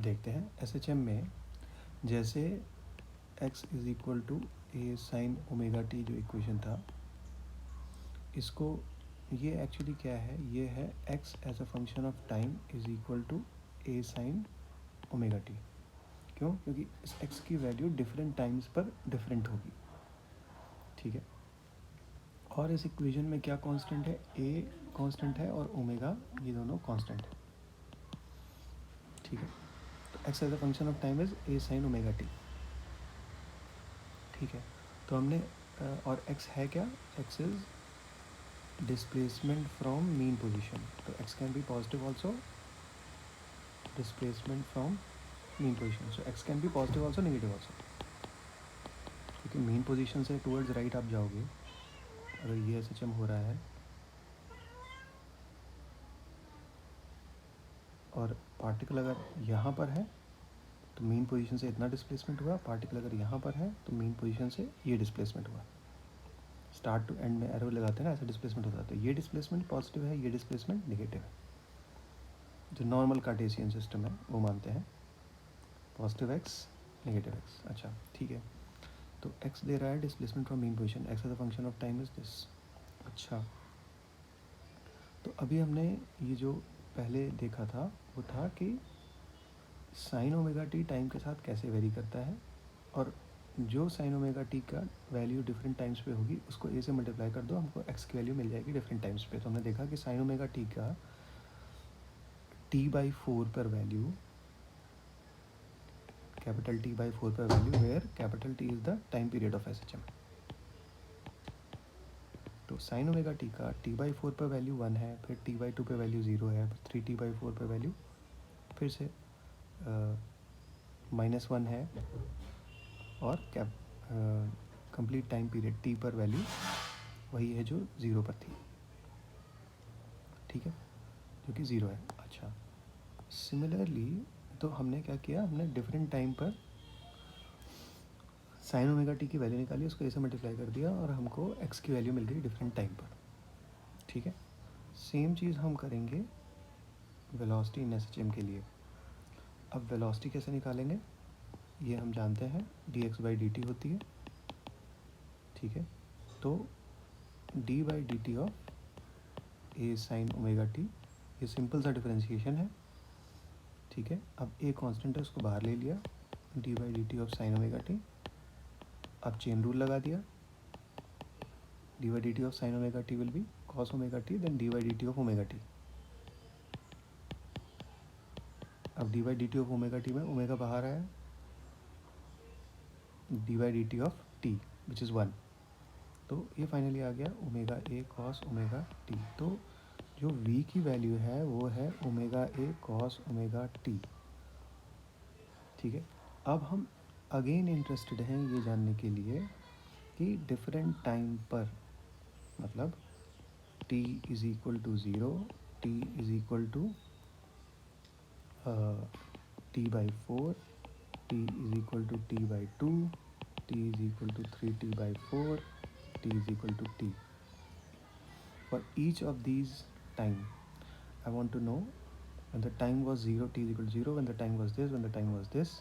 देखते हैं SHM में जैसे x is equal to A sine omega t जो इक्वेशन था, इसको ये एक्चुअली क्या है, ये है x as a function of time is equal to A sine omega t. क्यों? क्योंकि इस x की वैल्यू डिफरेंट टाइम्स पर डिफरेंट होगी। ठीक है, और इस इक्वेशन में क्या कांस्टेंट है, a कांस्टेंट है और ओमेगा ये दोनों कांस्टेंट है। ठीक है, तो x as a function of time is A sine omega t. ठीक है, तो हमने और x है क्या, x इज डिस्प्लेसमेंट फ्रॉम मीन पोजीशन, तो x can be positive also, displacement from mean position, so x can be positive also negative also, क्योंकि मीन पोजीशन से टुवर्ड्स राइट आप जाओगे, अगर ये SHM हो रहा है और पार्टिकल अगर यहाँ पर है तो मीन पोजीशन से इतना डिस्प्लेसमेंट हुआ, पार्टिकल अगर यहाँ पर है तो मीन पोजीशन से ये डिस्प्लेसमेंट हुआ। स्टार्ट टू एंड में एरो लगाते हैं ना, ऐसा डिस्प्लेसमेंट होता है, तो ये डिस्प्लेसमेंट पॉजिटिव है, ये डिस्प्लेसमेंट नेगेटिव है। जो नॉर्मल कार्टेशियन सिस्टम है वो मानते हैं पॉजिटिव एक्स नेगेटिव एक्स। अच्छा ठीक है, तो x दे रहा है displacement from mean position, x as a function of time is this. अच्छा, तो अभी हमने ये जो पहले देखा था वो था कि साइन ओमेगा टी टाइम के साथ कैसे वेरी करता है, और जो साइन ओमेगा टी का वैल्यू डिफरेंट टाइम्स पे होगी उसको ए से मल्टीप्लाई कर दो, हमको एक्स की वैल्यू मिल जाएगी डिफरेंट टाइम्स पे। तो हमने देखा कि साइन ओमेगा टी का t/4 पर वैल्यू, कैपिटल T/4 पर value, where capital T is the time period of SHM। तो साइन ओमेगा टी का t/4 पर वैल्यू 1 है, फिर t/2 पे वैल्यू 0 है, फिर 3t/4 पर वैल्यू फिर से -1 है, और कंप्लीट टाइम पीरियड t पर वैल्यू वही है जो 0 पर थी। ठीक है, जो कि 0 है। अच्छा, सिमिलरली तो हमने क्या किया, हमने डिफरेंट टाइम पर साइन ओमेगा टी की वैल्यू निकाली, उसको ऐसे मल्टीप्लाई कर दिया और हमको x की वैल्यू मिल गई डिफरेंट टाइम पर। ठीक है, सेम चीज़ हम करेंगे वेलोसिटी इन SHM के लिए। अब वेलोसिटी कैसे निकालेंगे, ये हम जानते हैं dx/dt होती है। ठीक है, तो d/dt of A sine omega t, ये सिंपल सा डिफरेंशिएशन है। ठीक है, अब ए कांस्टेंट है, उसको बाहर ले लिया, d/dt of sine omega t. अब चेन रूल लगा दिया, d/dt of sine omega t will be cos omega t, then d/dt of omega t. अब d/dt ऑफ ओमेगा टी में ओमेगा बाहर आया, d/dt of t which is 1, तो ये finally आ गया omega A cos omega t. तो जो v की वैल्यू है वो है omega A cos omega t. ठीक है, अब हम अगेन इंटरेस्टेड हैं ये जानने के लिए कि डिफरेंट टाइम पर, मतलब t is equal to 0, t is equal to t/4, t is equal to t/2, t is equal to 3t/4, t is equal to t. For each of these time, I want to know when the time was 0, t is equal to 0, when the time was this, when the time was this,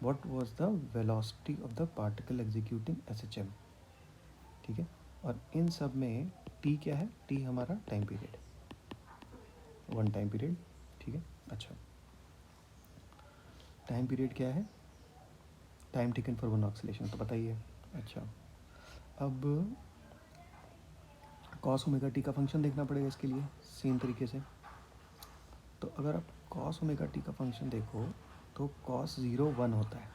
what was the velocity of the particle executing SHM. ठीक है, और इन सब में t क्या है, t हमारा time period, one time period. ठीक है, अच्छा, टाइम पीरियड क्या है, time taken for one oscillation तो पता ही है। अच्छा, अब कॉस ओमेगा टी का फंक्शन देखना पड़ेगा इसके लिए सेम तरीके से। तो अगर आप कॉस ओमेगा टी का फंक्शन देखो तो कॉस 0 1 होता है,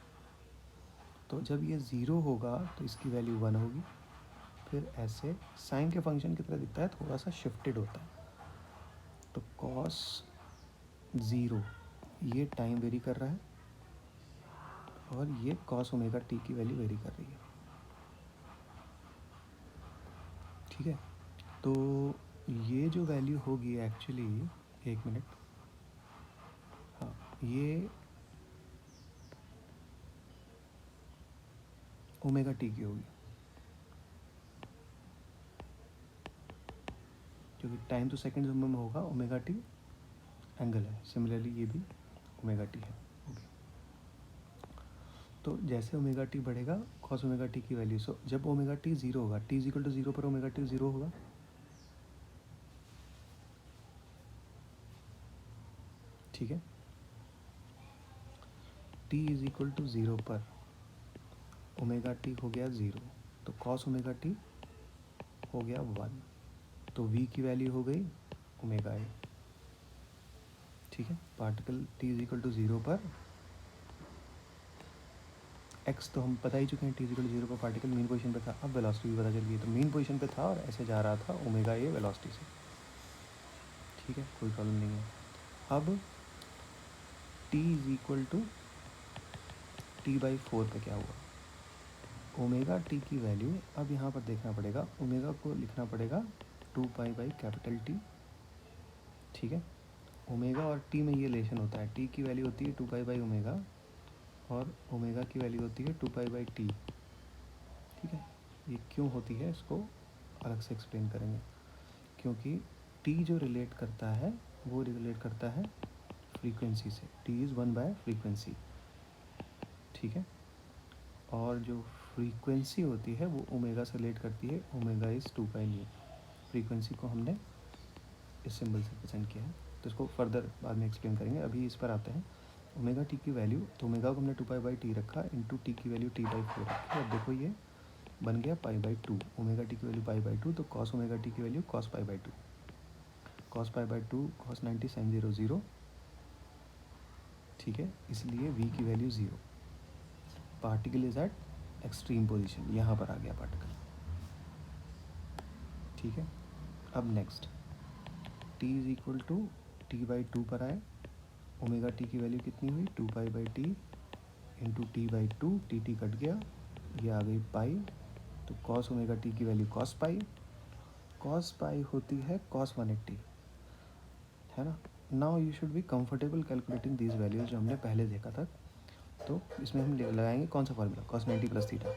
तो जब ये 0 होगा तो इसकी वैल्यू 1 होगी, फिर ऐसे साइन के फंक्शन की तरह दिखता है, थोड़ा सा शिफ्टेड होता है। तो कॉस 0 ये टाइम वेरी कर रहा है और ये कॉस ओमेगा टी की वैल्यू वेरी कर रही है। ठीक है, तो ये जो वैल्यू होगी एक्चुअली, एक मिनट, हाँ, ये ओमेगा टी की होगी, क्योंकि टाइम तो सेकेंड्स में होगा, ओमेगा टी एंगल है। सिमिलरली ये भी ओमेगा टी है। ओके, तो जैसे ओमेगा टी बढ़ेगा कॉस ओमेगा टी की वैल्यू, सो जब ओमेगा टी जीरो होगा, t is equal to zero पर ओमेगा टी जीरो होगा, ठीक है। T is equal to zero पर ओमेगा टी हो गया ज़ीरो, तो कॉस ओमेगा टी हो गया वन, तो वी की वैल्यू हो गई ओमेगा ए, ठीक है। Particle t is equal to zero पर एक्स तो हम पता ही चुके हैं, t is equal to zero पर पार्टिकल मीन पोजीशन पे था। अब वेलोसिटी भी पता चल गई, तो मीन पोजीशन पे था और ऐसे जा रहा था ओमेगा ए वेलोसिटी से, ठीक है, कोई प्रॉब्लम नहीं है। अब t is equal to T by four पे क्या हुआ, ओमेगा टी की वैल्यू अब यहाँ पर देखना पड़ेगा, ओमेगा को लिखना पड़ेगा two pi by capital t, ठीक है। ओमेगा और टी में ये रिलेशन होता है, टी की वैल्यू होती है टू पाई बाई ओमेगा और ओमेगा की वैल्यू होती है टू पाई बाई टी, ठीक है। ये क्यों होती है इसको अलग से एक्सप्लेन करेंगे, क्योंकि टी जो रिलेट करता है वो रिलेट करता है फ्रीक्वेंसी से, T is one by frequency, ठीक है। और जो फ्रीक्वेंसी होती है वो ओमेगा से रिलेट करती है, omega is two pi nu. Frequency को हमने इस सिंबल से प्रेजेंट किया है, तो इसको फर्दर बाद में एक्सप्लेन करेंगे। अभी इस पर आते हैं, ओमेगा टी की वैल्यू, तो ओमेगा को हमने टू पाई बाई टी रखा, इंटू टी की वैल्यू टी बाई फोर रखी। अब देखो ये बन गया pi by two, omega T की वैल्यू पाई बाई टू, तो कॉस ओमेगा टी की value cos pi by two, cos pi by two cos 90 sine zero zero, ठीक है। इसलिए वी की value zero, particle is eight extreme position, यहाँ पर आ गया पार्टिकल, ठीक है। अब next t is equal to T by two पर आए, ओमेगा टी की वैल्यू कितनी हुई two pi by t into t by two, t t cut गया, ये आ गई पाई, तो कॉस ओमेगा टी की वैल्यू कॉस पाई होती है कॉस 180, है ना। Now you should be comfortable calculating these values जो हमने पहले देखा था, तो इसमें हम लगाएंगे कौन सा फॉर्मूला, कॉस 90 प्लस थीटा,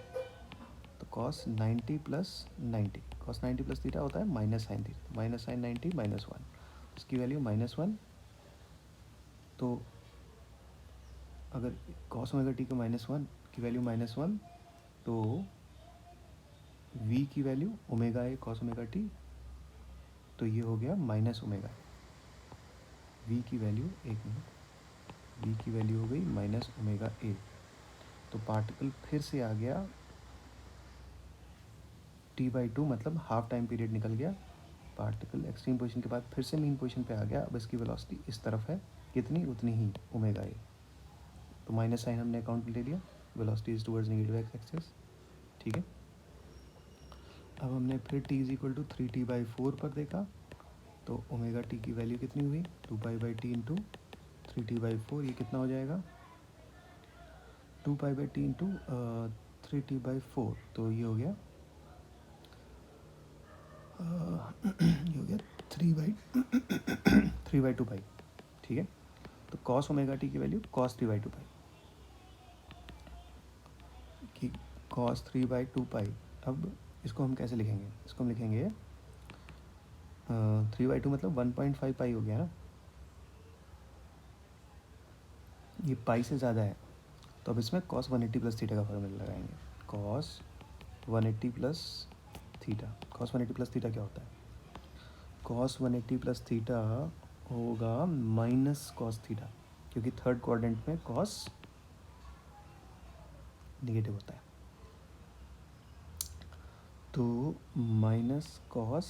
तो cos 90 plus 90, cos 90 plus theta होता है minus sine theta, minus sine 90 minus one, इसकी वैल्यू माइनस वन, तो अगर कॉस ओमेगा टी का माइनस वन की वैल्यू माइनस वन, तो v की value omega A cos omega t, तो ये हो गया माइनस ओमेगा, v की वैल्यू एक मिनट, v की वैल्यू हो गई माइनस ओमेगा ए, तो पार्टिकल फिर से आ गया t बाई टू, मतलब हाफ टाइम पीरियड निकल गया, पार्टिकल एक्सट्रीम पोजीशन के बाद फिर से मीन पोजीशन पे आ गया। अब इसकी वेलोसिटी इस तरफ है, कितनी उतनी ही ओमेगा ए, तो माइनस साइन हमने अकाउंट में ले लिया, velocity is towards negative x axis, ठीक है। अब हमने फिर t is equal to three t by four पर देखा, तो ओमेगा टी की वैल्यू कितनी हुई two pi by t into three t by four, ये कितना हो जाएगा two pi by t into three t by four, तो ये हो गया ये हो गया थ्री बाई टू पाई, ठीक है। तो कॉस ओमेगा टी की value cos three by two pi, कि cos three by two pi. अब इसको हम कैसे लिखेंगे, इसको हम लिखेंगे थ्री बाई टू मतलब 1.5 पाई हो गया ना, ये पाई से ज़्यादा है, तो अब इसमें कॉस 180 प्लस थीटा का फॉर्मूला लगाएंगे, cos 180 plus theta, cos 180 plus theta क्या होता है, कॉस 180 प्लस थीटा होगा माइनस कॉस थीटा, क्योंकि थर्ड क्वाड्रेंट में कॉस निगेटिव होता है, तो minus cos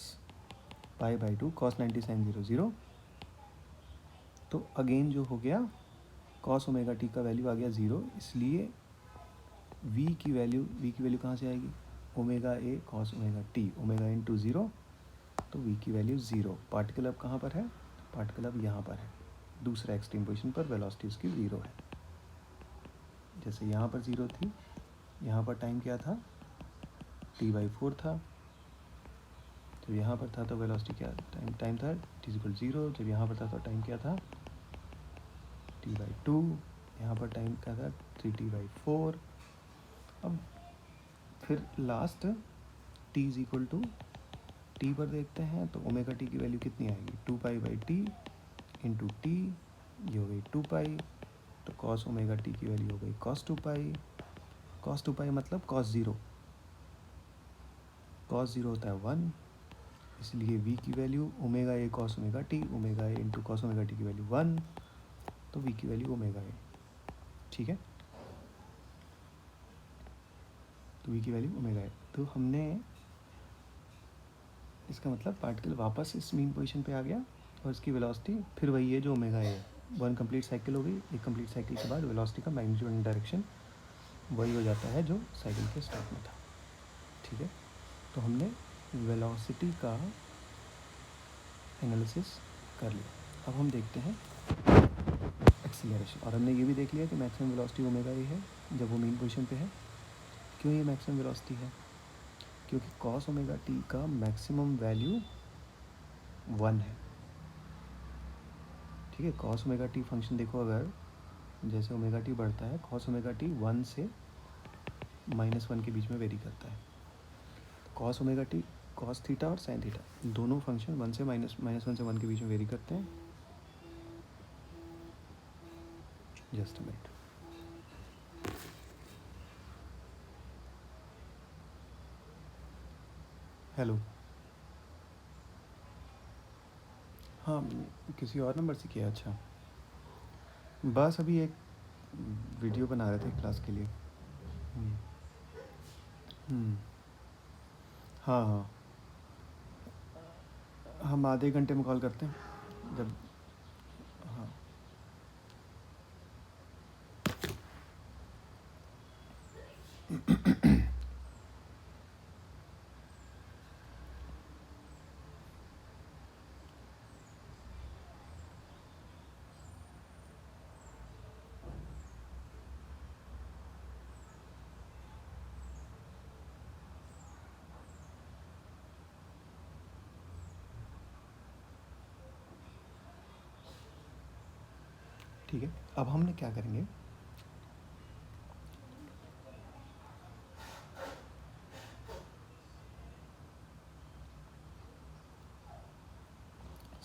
pi by two cos 90 sine zero zero, तो अगेन जो हो गया कॉस ओमेगा टी का वैल्यू आ गया ज़ीरो, इसलिए v की वैल्यू कहाँ से आएगी, omega A cos omega T, omega into zero, तो v की वैल्यू ज़ीरो, पार्टिकल अब कहाँ पर है, पार्टिकल अब यहाँ पर है, दूसरा एक्सट्रीम पोजीशन पर, वेलोसिटी उसकी ज़ीरो है, जैसे यहाँ पर ज़ीरो थी, यहाँ पर टाइम क्या था t बाई फोर था, जब यहाँ पर था तो वेलोसिटी क्या टाइम था t इक्वल ज़ीरो, जब यहाँ पर था तो टाइम क्या था t बाई टू, यहाँ पर टाइम क्या था थ्री टी बाई फोर। अब फिर last t is equal to t पर देखते हैं, तो ओमेगा टी की वैल्यू कितनी आएगी two pi by t into t ये हो गई 2 पाई, तो कॉस ओमेगा टी की वैल्यू हो गई कॉस 2 पाई। कॉस 2 पाई मतलब कॉस 0, कॉस 0 होता है 1, इसलिए v की value omega A cos omega T, omega A into cos omega T की वैल्यू 1, तो v की वैल्यू ओमेगा ए। ठीक है, तो v की वैल्यू ओमेगा ए। तो हमने, इसका मतलब पार्टिकल वापस इस मीन पोजीशन पे आ गया और इसकी वेलोसिटी फिर वही है जो ओमेगा ए है। 1 कंप्लीट साइकिल हो गई, एक कंप्लीट साइकिल के बाद वेलोसिटी का मैग्नीट्यूड एंड डायरेक्शन वही हो जाता है जो साइकिल के स्टार्ट में था। ठीक है, तो हमने वेलोसिटी का एनालिसिस कर लिया। अब हम देखते हैं एक्सीलरेशन, और हमने ये भी देख लिया कि मैक्सिमम वेलोसिटी ओमेगा ए है जब वो मीन पोजीशन पे है। क्यों ये मैक्सिमम वेलोसिटी है? क्योंकि कॉस ओमेगा टी का मैक्सिमम वैल्यू 1 है। ठीक है, कॉस ओमेगा टी फंक्शन देखो, अगर जैसे ओमेगा टी बढ़ता है कॉस ओमेगा टी 1 से -1 के बीच में वेरी करता है। Cos omega t, cos theta और साइन थीटा दोनों फंक्शन 1 से -1 से 1 के बीच में वेरी करते हैं। Just a minute. हेलो, हाँ किसी और नंबर से किया? अच्छा, बस अभी एक वीडियो बना रहे थे क्लास के लिए। हम्म, हम्म, हाँ हाँ, हम आधे घंटे में कॉल करते हैं जब, हाँ ठीक है। अब हमने क्या करेंगे,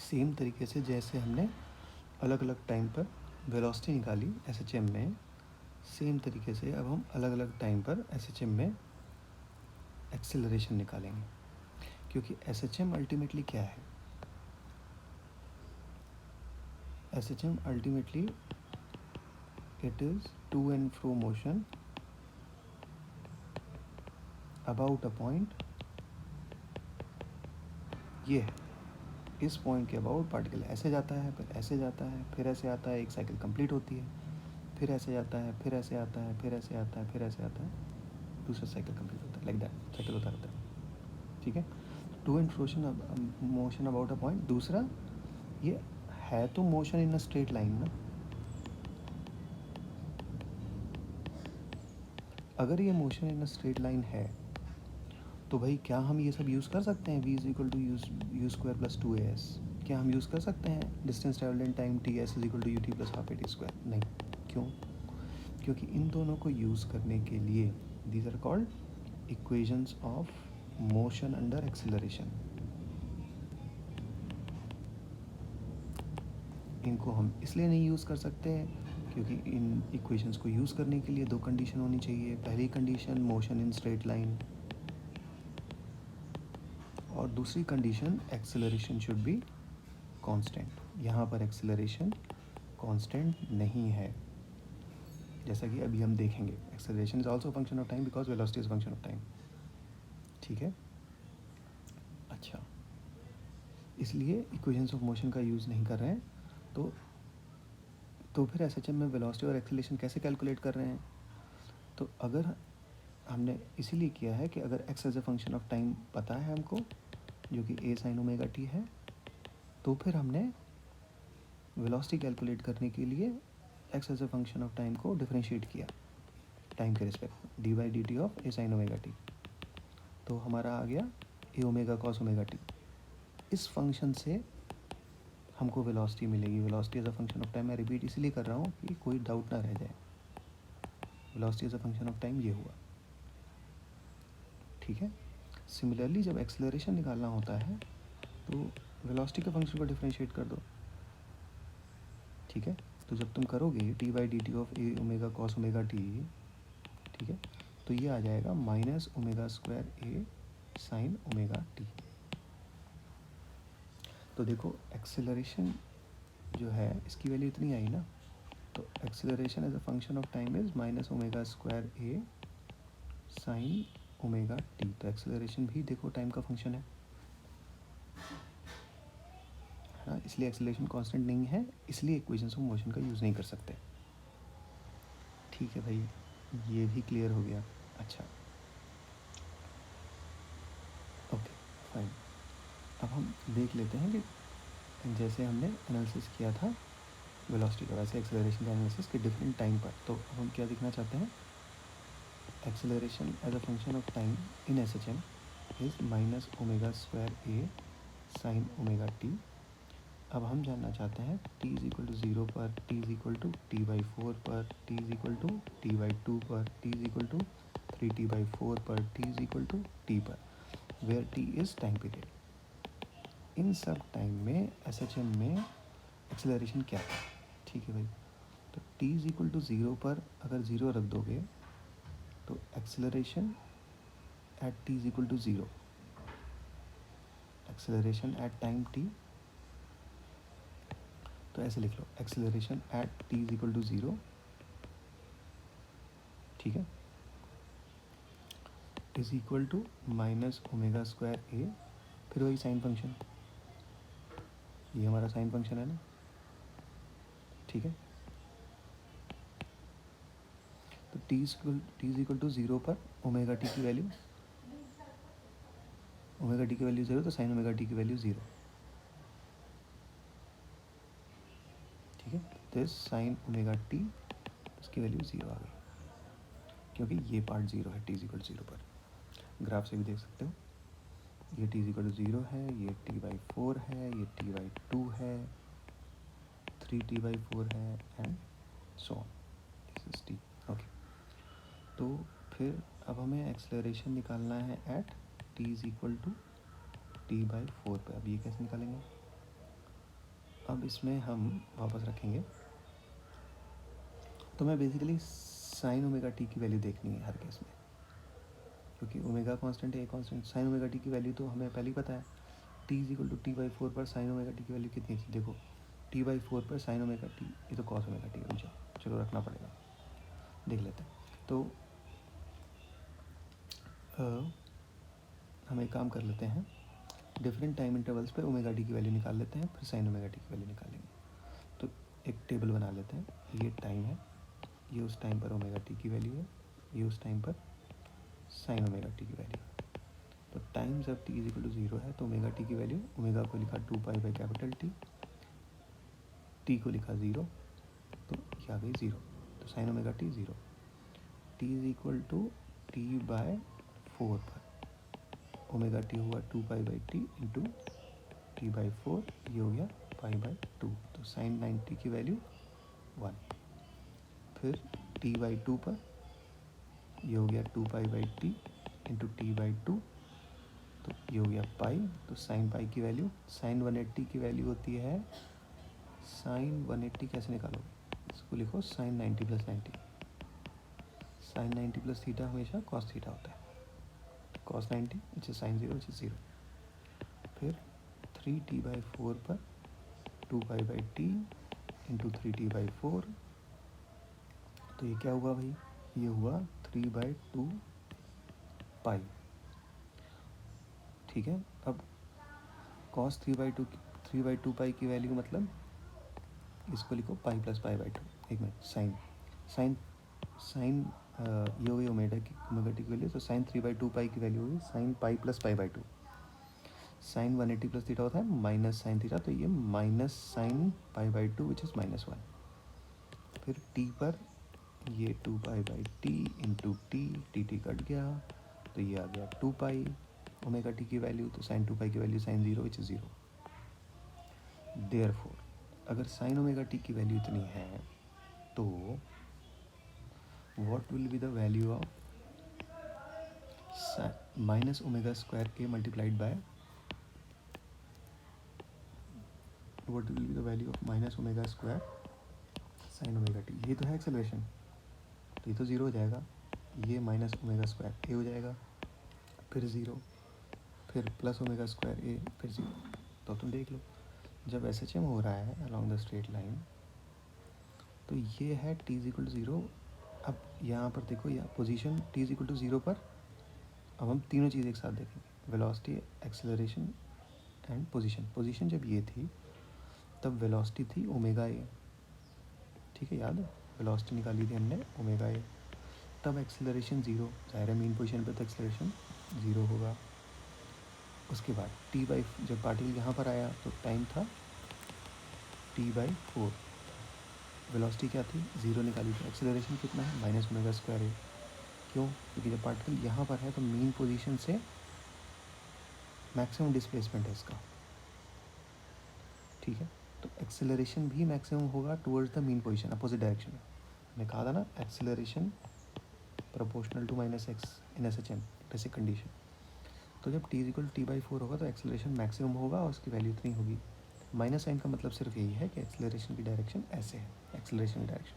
सेम तरीके से जैसे हमने अलग अलग टाइम पर वेलोसिटी निकाली एसएचएम में, सेम तरीके से अब हम अलग अलग टाइम पर एसएचएम में एक्सेलरेशन निकालेंगे। क्योंकि एसएचएम अल्टीमेटली क्या है? SHM ultimately it is to and fro motion about a point. ये है, इस पॉइंट के अबाउट पार्टिकल ऐसे जाता है, फिर ऐसे जाता है, फिर ऐसे आता है, एक साइकिल कंप्लीट होती है, फिर ऐसे जाता है, फिर ऐसे आता है, फिर ऐसे आता है, फिर ऐसे आता है, दूसरा साइकिल कंप्लीट होता है। लाइक दैट साइकिल होता रहता है। ठीक है, to and motion about a point. दूसरा, ये है तो motion in a straight line ना। अगर ये motion in a straight line है तो भाई क्या हम ये सब यूज़ कर सकते हैं? v is equal to u square plus 2as, क्या हम यूज़ कर सकते हैं distance travelled in time t s is equal to u t plus half a t square? नहीं। क्यों? क्योंकि इन दोनों को यूज़ करने के लिए these are called equations of motion under acceleration. इनको हम इसलिए नहीं यूज़ कर सकते क्योंकि इन इक्वेशंस को यूज़ करने के लिए दो कंडीशन होनी चाहिए। पहली condition motion in straight line, और दूसरी condition acceleration should be constant. यहाँ पर एक्सेलरेशन कांस्टेंट नहीं है, जैसा कि अभी हम देखेंगे। Acceleration is also function of time because velocity is function of time. ठीक है, अच्छा, इसलिए इक्वेशंस ऑफ मोशन का यूज़ नहीं कर रहे हैं। तो फिर एसएचएम में वेलोसिटी और एक्सेलरेशन कैसे कैलकुलेट कर रहे हैं? तो अगर हमने इसीलिए किया है कि अगर x as a function of time पता है हमको, जो कि ए साइन ओमेगा टी है, तो फिर हमने वेलोसिटी कैलकुलेट करने के लिए x as a function of time को डिफरेंशिएट किया टाइम के respect, d by d t of A sine omega t. तो हमारा आ गया A omega cos omega t. इस फंक्शन से हमको वेलोसिटी मिलेगी। Velocity as a function of time, मैं रिपीट इसलिए कर रहा हूँ कि कोई डाउट ना रह जाए। Velocity as a function of time ये हुआ। ठीक है, सिमिलरली जब एक्सेलरेशन निकालना होता है तो वेलोसिटी के फंक्शन को डिफरेंशिएट कर दो। ठीक है, तो जब तुम करोगे T by d t of A omega cos omega t, ठीक है, तो ये आ जाएगा minus omega square A sine omega t. तो देखो एक्सेलरेशन जो है इसकी वैल्यू इतनी आई ना, तो acceleration as a function of time is minus omega square A sine omega t. तो एक्सेलरेशन भी देखो टाइम का फंक्शन है ना, इसलिए एक्सेलरेशन कांस्टेंट नहीं है, इसलिए इक्वेशंस ऑफ मोशन का यूज़ नहीं कर सकते। ठीक है भाई, ये भी क्लियर हो गया। अच्छा, ओके फाइन। अब हम देख लेते हैं कि जैसे हमने एनालिसिस किया था वेलोसिटी का, वैसे एक्सेलरेशन का एनालिसिस के डिफरेंट टाइम पर। तो अब हम क्या दिखना चाहते हैं, acceleration as a function of time in S H M is minus omega square A sine omega t. अब हम जानना चाहते हैं t इज इक्वल टू 0 पर, t is equal to T by 4 पर, t is equal to T by 2 पर, t is equal to 3t by 4 पर, t is equal to t पर, where t is time period. इन सब time में S H M में acceleration क्या है। ठीक है भाई, तो t इज इक्वल टू 0 पर अगर 0 रख दोगे तो acceleration at t is equal to 0, acceleration at time t, तो ऐसे लिख लो acceleration at t is equal to 0, ठीक है, is equal to minus omega square A, फिर वही साइन फंक्शन, ये हमारा साइन फंक्शन है ना, ठीक है। तो t इज इक्वल टू 0 पर ओमेगा टी की वैल्यू, ओमेगा टी की वैल्यू 0, तो साइन ओमेगा टी की वैल्यू 0, ठीक है। तो साइन ओमेगा टी उसकी वैल्यू 0 आ गई, क्योंकि ये पार्ट 0 है t इज इक्वल टू 0 पर। ग्राफ से भी देख सकते हो, ये t इज इक्वल टू 0 है, ये t बाई 4 है, ये t बाई 2 है, 3t बाई 4 है, and so on, this is t। Okay, तो फिर अब हमें एक्सेलरेशन निकालना है at t is equal to T by 4 पे। अब ये कैसे निकालेंगे, अब इसमें हम वापस रखेंगे, तो मैं बेसिकली साइन ओमेगा टी की वैल्यू देखनी है हर केस में, क्योंकि ओमेगा कांस्टेंट है, कांस्टेंट साइन ओमेगा टी की वैल्यू तो हमें पहले ही पता है। T is equal to T by 4 पर साइन ओमेगा टी की वैल्यू कितनी थी, देखो टी बाई 4 पर साइन ओमेगा टी, ये तो कॉस ओमेगा टी है, चलो रखना पड़ेगा, देख लेते हैं। तो हम एक काम कर लेते हैं, डिफरेंट टाइम इंटरवल्स पे ओमेगा टी की वैल्यू निकाल लेते हैं, फिर साइन ओमेगा टी की वैल्यू निकालेंगे। तो एक टेबल बना लेते हैं, ये टाइम है, ये उस टाइम पर ओमेगा टी की वैल्यू है, ये उस टाइम पर साइन ओमेगा टी की वैल्यू है। तो टाइम जब टी इज इक्वल टू 0 है तो ओमेगा टी की वैल्यू, ओमेगा को लिखा 2 पाई बाई कैपिटल टी को लिखा 0, तो ये आ गई 0, तो sine omega t 0। T is equal to t by 4 पर ओमेगा टी हुआ 2 pi by t into t by 4, ये हो गया पाई बाई 2, तो साइन 90 की वैल्यू 1। फिर टी बाई 2 पर ये हो गया 2 pi by t into t by 2, तो ये हो गया पाई, तो साइन पाई की वैल्यू, साइन 180 की वैल्यू होती है, साइन 180 कैसे निकालोगे, इसको लिखो sine 90 plus 90, sine 90 plus theta हमेशा कॉस थीटा होता है, cos 90 which is sine 0 which is 0। फिर 3t बाई 4 पर 2 pi by t into 3t by 4, तो ये क्या हुआ भाई, ये हुआ 3 बाई 2 पाई, ठीक है। अब कॉस 3 बाई 2 पाई की वैल्यू मतलब इसको लिखो पाई प्लस पाई बाई 2, एक मिनट, साइन साइन साइन ये हो गई ओमेगा टी की वैल्यू, तो साइन 3 बाई 2 पाई की वैल्यू होगी sine pi plus pi by 2, sine 180 plus theta होता है माइनस साइन थीटा, तो ये minus sine pi by 2 which is -1। फिर टी पर ये 2 pi by t into t cut गया, तो ये आ गया 2 पाई ओमेगा टी की वैल्यू, तो साइन 2 पाई की value sign 0 which is 0। Therefore अगर साइन ओमेगा टी की वैल्यू इतनी है तो what will be the value of minus omega square a multiplied by, what will be the value of minus omega square sign omega t, ये तो है acceleration, तो ये तो ज़ीरो हो जाएगा, ये माइनस ओमेगा स्क्वायर ए हो जाएगा, फिर ज़ीरो, फिर प्लस ओमेगा स्क्वायर ए, फिर ज़ीरो। तो तुम देख लो, जब एस एच एम हो रहा है अलॉन्ग द स्ट्रेट लाइन, तो ये है t is equal to zero. अब यहाँ पर देखो, यहाँ position t is equal to zero पर, अब हम तीनों चीज़ एक साथ देखेंगे, velocity, acceleration and position. Position जब ये थी तब वेलोसिटी थी ओमेगा ए, ठीक है, याद है, वेलोसिटी निकाली थी हमने ओमेगा ए। तब एक्सेलरेशन ज़ीरो, ज़ाहिर है मीन पोजीशन पे तो एक्सेलरेशन ज़ीरो होगा। उसके बाद टी बाई, जब पार्टिकल यहाँ पर आया तो टाइम था टी बाई 4, वेलोसिटी क्या थी, ज़ीरो निकाली थी, एक्सेलरेशन कितना है, माइनस ओमेगा स्क्वायर ए। क्यों? क्योंकि जब पार्टिकल यहाँ पर है तो मीन पोजीशन से मैक्सिमम डिस्प्लेसमेंट है इसका, ठीक है। तो एक्सेलरेशन भी मैक्सिमम होगा towards the mean position, opposite direction में। मैंने कहा था ना, acceleration proportional to minus x in S H M, basic condition. तो जब t is equal t by 4 होगा तो एक्सेलरेशन मैक्सिमम होगा और उसकी वैल्यू इतनी होगी। माइनस साइन का मतलब सिर्फ यही है कि एक्सेलरेशन की डायरेक्शन ऐसे है, एक्सेलरेशन की डायरेक्शन,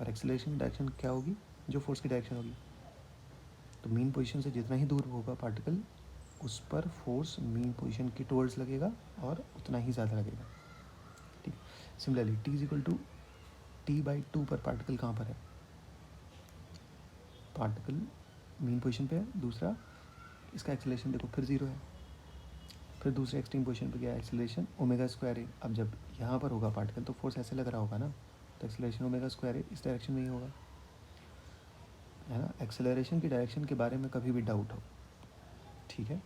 और एक्सेलरेशन की डायरेक्शन क्या होगी, जो फोर्स की डायरेक्शन होगी। तो मीन पोजीशन से जितना ही दूर होगा पार्टिकल, उस पर फोर्स मीन पोजीशन की टुवर्ड्स लगेगा और उतना ही ज़्यादा लगेगा, ठीक। Similarly t is equal to T by 2 पर पार्टिकल कहाँ पर है, पार्टिकल मीन पोजीशन पे है, दूसरा इसका एक्सेलरेशन देखो फिर ज़ीरो है, फिर दूसरे एक्सट्रीम पोजीशन पे गया, एक्सेलरेशन ओमेगा स्क्वायर है। अब जब यहाँ पर होगा पार्टिकल तो फोर्स ऐसे लग रहा होगा ना, तो एक्सेलरेशन ओमेगा स्क्वायर है, इस डायरेक्शन में ही होगा, है ना। एक्सेलरेशन की डायरेक्शन के बारे में कभी भी डाउट हो, ठीक है,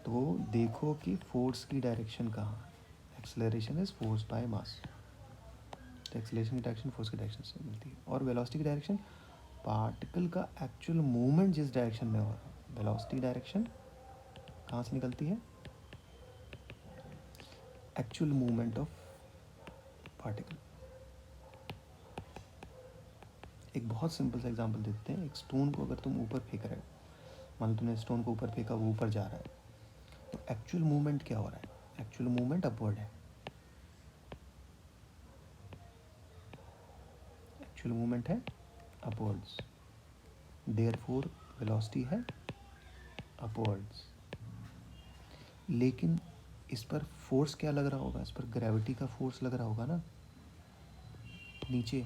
तो देखो कि फोर्स की डायरेक्शन कहाँ, acceleration is force by mass, तो एक्सेलरेशन की डायरेक्शन फोर्स की डायरेक्शन से मिलती है। और वेलोसिटी की डायरेक्शन पार्टिकल का एक्चुअल मूवमेंट जिस डायरेक्शन में हो रहा है, वेलोसिटी डायरेक्शन कहाँ से निकलती है, एक्चुअल मूवमेंट ऑफ पार्टिकल। एक बहुत सिंपल सा एग्जांपल देते हैं, एक स्टोन को अगर तुम ऊपर फेंक रहे हो, मान लो तुमने स्टोन को ऊपर फेंका, वो ऊपर जा रहा है, तो एक्चुअल मूवमेंट क्या हो रहा है, एक्चुअल मूवमेंट अपवर्ड है, एक्चुअल मूवमेंट है अपवर्ड्स, देयरफॉर वेलोसिटी है अपवर्ड्स। लेकिन इस पर फोर्स क्या लग रहा होगा, इस पर ग्रेविटी का फोर्स लग रहा होगा ना, नीचे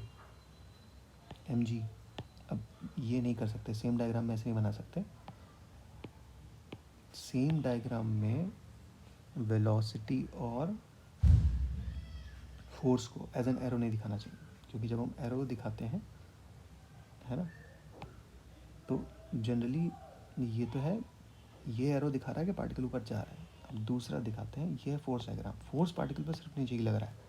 mg। अब ये नहीं कर सकते, सेम डायग्राम में ऐसे नहीं बना सकते, सेम डायग्राम में वेलोसिटी और फोर्स को एज एन एरो नहीं दिखाना चाहिए, क्योंकि जब हम एरो दिखाते हैं, है ना, तो जनरली ये तो है, ये एरो दिखा रहा है कि पार्टिकल ऊपर जा रहा है। अब दूसरा दिखाते हैं, ये है फोर्स डायग्राम, फोर्स पार्टिकल पर सिर्फ नीचे ही लग रहा है,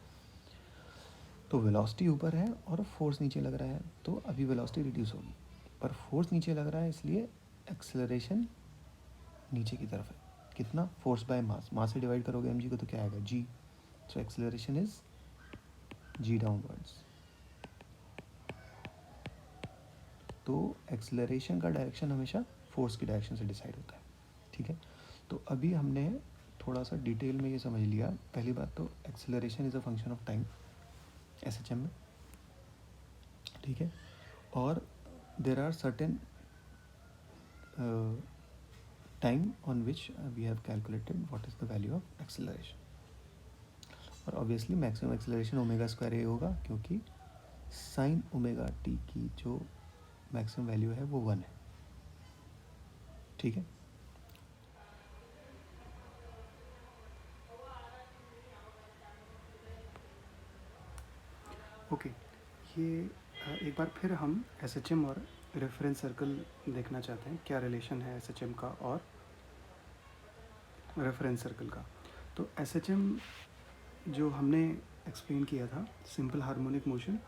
तो वेलोसिटी ऊपर है और फोर्स नीचे लग रहा है, तो अभी वेलोसिटी रिड्यूस होगी, पर फोर्स नीचे लग रहा है, इसलिए एक्सेलरेशन नीचे की तरफ है। कितना, फोर्स बाय मास, मास से डिवाइड करोगे mg को तो क्या आएगा, g, so acceleration is g downwards. तो एक्सेलरेशन का डायरेक्शन हमेशा फोर्स की डायरेक्शन से डिसाइड होता है, ठीक है। तो अभी हमने थोड़ा सा डिटेल में ये समझ लिया, पहली बात तो acceleration is a function of time SHM में, ठीक है, और there are certain time on which we have calculated what is the value of acceleration. और obviously maximum acceleration omega square A होगा, क्योंकि साइन ओमेगा टी की जो maximum value है वो 1 है, ठीक है। ओके, ये एक बार फिर हम एसएचएम और रेफरेंस सर्कल देखना चाहते हैं, क्या रिलेशन है एसएचएम का और रेफरेंस सर्कल का। तो एसएचएम जो हमने एक्सप्लेन किया था, सिंपल हार्मोनिक मोशन,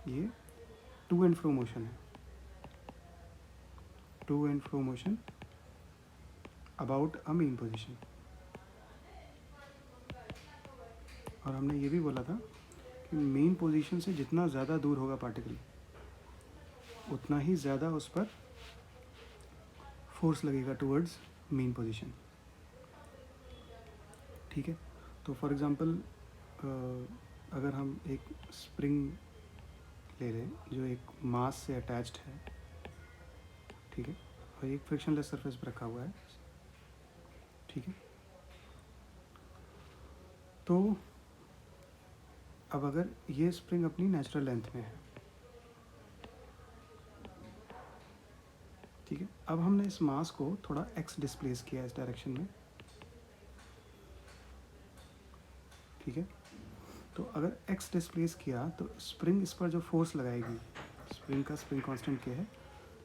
ये टू एंड फ्रो मोशन है, to and fro motion about a mean position. और हमने ये भी बोला था कि मेन पोजीशन से जितना ज़्यादा दूर होगा पार्टिकल, उतना ही ज़्यादा उस पर फोर्स लगेगा टूवर्ड्स मीन पोजीशन, ठीक है। तो फॉर एग्जांपल अगर हम एक स्प्रिंग ले लें जो एक मास से अटैच्ड है, ठीक है, और एक फ्रिक्शनलेस सरफेस पर रखा हुआ है, ठीक है। तो अब अगर ये स्प्रिंग अपनी नेचुरल लेंथ में है, ठीक है, अब हमने इस मास को थोड़ा एक्स डिस्प्लेस किया इस डायरेक्शन में, ठीक है। तो अगर एक्स डिस्प्लेस किया तो स्प्रिंग इस पर जो फोर्स लगाएगी, स्प्रिंग का स्प्रिंग कांस्टेंट क्या है,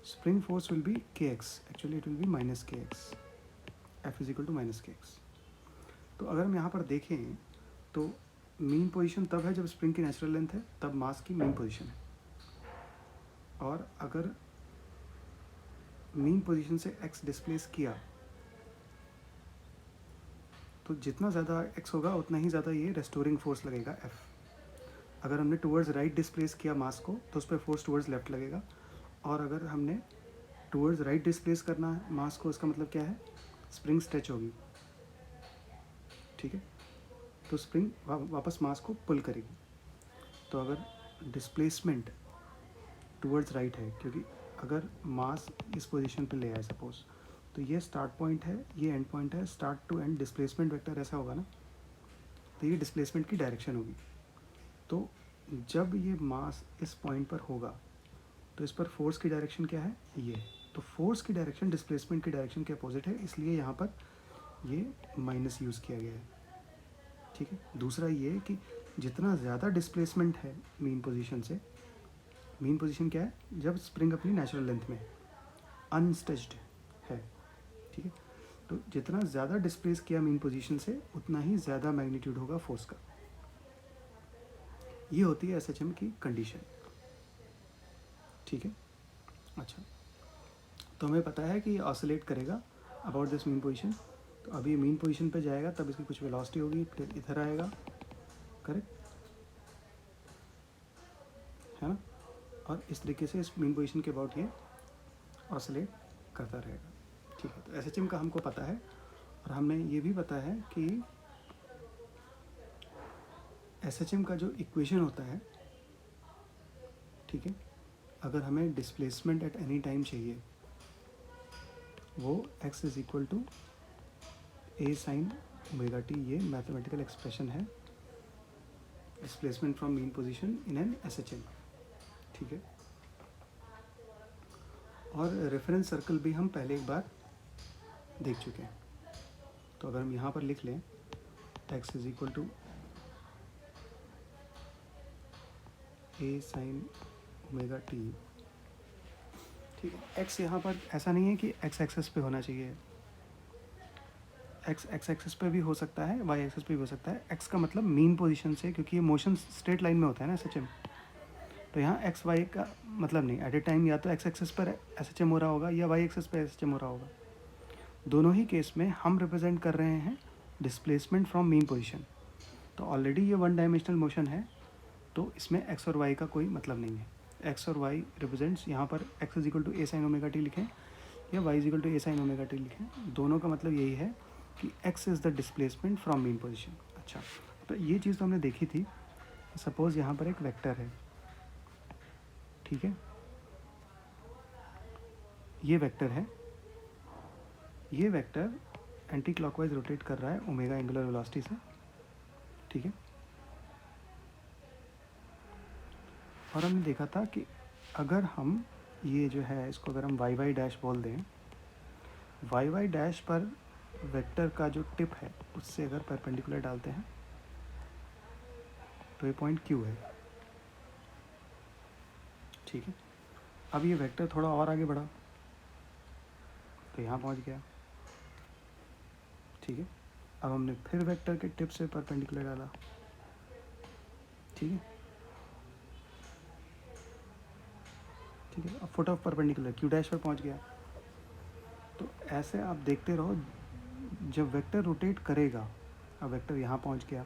spring force will be K X, actually it will be minus K X, F is equal to minus K X. तो अगर हम यहाँ पर देखें तो मीन पोजीशन तब है जब स्प्रिंग की नेचुरल लेंथ है, तब मास की मीन पोजीशन है। और अगर मीन पोजीशन से एक्स डिस्प्लेस किया तो जितना ज़्यादा एक्स होगा उतना ही ज़्यादा ये रेस्टोरिंग फोर्स लगेगा एफ। अगर हमने टूवर्ड्स राइट डिस्प्लेस किया मास को तो उस पर फोर्स टूवर्ड्स लेफ्ट लगेगा, और अगर हमने टूवर्ड्स राइट डिस्प्लेस करना है मास को, इसका मतलब क्या है, स्प्रिंग स्ट्रेच होगी, ठीक है। तो स्प्रिंग वापस मास को पुल करेगी। तो अगर डिस्प्लेसमेंट टूवर्ड्स राइट है, क्योंकि अगर मास इस पोजीशन पे ले आए सपोज, तो ये स्टार्ट पॉइंट है, ये एंड पॉइंट है, start to end displacement vector ऐसा होगा ना, तो ये डिस्प्लेसमेंट की डायरेक्शन होगी। तो जब ये मास इस पॉइंट पर होगा तो इस पर फोर्स की डायरेक्शन क्या है, ये। तो फोर्स की डायरेक्शन डिस्प्लेसमेंट की डायरेक्शन के अपोजिट है, इसलिए यहाँ पर ये माइनस यूज़ किया गया है, ठीक है। दूसरा ये कि जितना ज़्यादा डिस्प्लेसमेंट है मीन पोजीशन से, मीन पोजीशन क्या है, जब स्प्रिंग अपनी नेचुरल लेंथ में है, अनस्ट्रेच्ड है, ठीक है। तो जितना ज़्यादा डिस्प्लेस किया मीन पोजीशन से उतना ही ज़्यादा मैग्नीट्यूड होगा फोर्स का। ये होती है एसएचएम की कंडीशन, ठीक है। अच्छा, तो हमें पता है कि ये ऑसिलेट करेगा अबाउट दिस मीन पोजीशन। तो अभी मीन पोजीशन पे जाएगा तब इसकी कुछ वेलोसिटी होगी, फिर इधर आएगा, करेक्ट है ना, और इस तरीके से इस मीन पोजीशन के अबाउट ये ऑसिलेट करता रहेगा, ठीक है। तो एसएचएम का हमको पता है, और हमने ये भी पता है कि एसएचएम का जो इक्वेशन होता है, ठीक है, अगर हमें डिस्प्लेसमेंट एट एनी टाइम चाहिए वो x is equal to A sine omega t, ये मैथमेटिकल एक्सप्रेशन है displacement from mean position in an SHM, ठीक है। और रेफरेंस सर्कल भी हम पहले एक बार देख चुके हैं। तो अगर हम यहाँ पर लिख लें x is equal to A sine omega t, ठीक है। x यहाँ पर ऐसा नहीं है कि x एक्सेस पे होना चाहिए, x एक्सेस पे भी हो सकता है, y एक्सेस पे भी हो सकता है। x का मतलब मीन पोजीशन से, क्योंकि ये मोशन स्ट्रेट लाइन में होता है ना एसएचएम, तो यहाँ एक्स वाई का मतलब नहीं, एट ए टाइम या तो एक्स एक्सेस पर एसएचएम हो रहा होगा या वाई एक्सेस पर एसएचएम हो रहा होगा। दोनों ही केस में हम रिप्रेजेंट कर रहे हैं डिस्प्लेसमेंट फ्रॉम मीन पोजीशन। तो ऑलरेडी ये वन डायमेंशनल मोशन है, तो इसमें एक्स और वाई का कोई मतलब नहीं है। एक्स और वाई रिप्रेजेंट्स, यहाँ पर x is equal to A sine omega t लिखें या y is equal to A sine omega t लिखें, दोनों का मतलब यही है कि x is the displacement from mean position. अच्छा, तो ये चीज़ तो हमने देखी थी। सपोज़ यहाँ पर एक वेक्टर है, ठीक है, ये वेक्टर है, ये वेक्टर एंटी क्लॉकवाइज रोटेट कर रहा है ओमेगा एंगुलर वेलोसिटी से, ठीक है। और हमने देखा था कि अगर हम ये जो है इसको अगर हम वाई वाई डैश बोल दें, वाई वाई डैश पर वेक्टर का जो टिप है उससे अगर परपेंडिकुलर डालते हैं तो ये पॉइंट क्यू है, ठीक है। अब ये वेक्टर थोड़ा और आगे बढ़ा तो यहाँ पहुँच गया, ठीक है। अब हमने फिर वेक्टर के टिप से परपेंडिकुलर डाला, ठीक है, ठीक है। अब foot of perpendicular Q dash पर पहुँच गया। तो ऐसे आप देखते रहो, जब वेक्टर रोटेट करेगा, अब वेक्टर यहाँ पहुँच गया,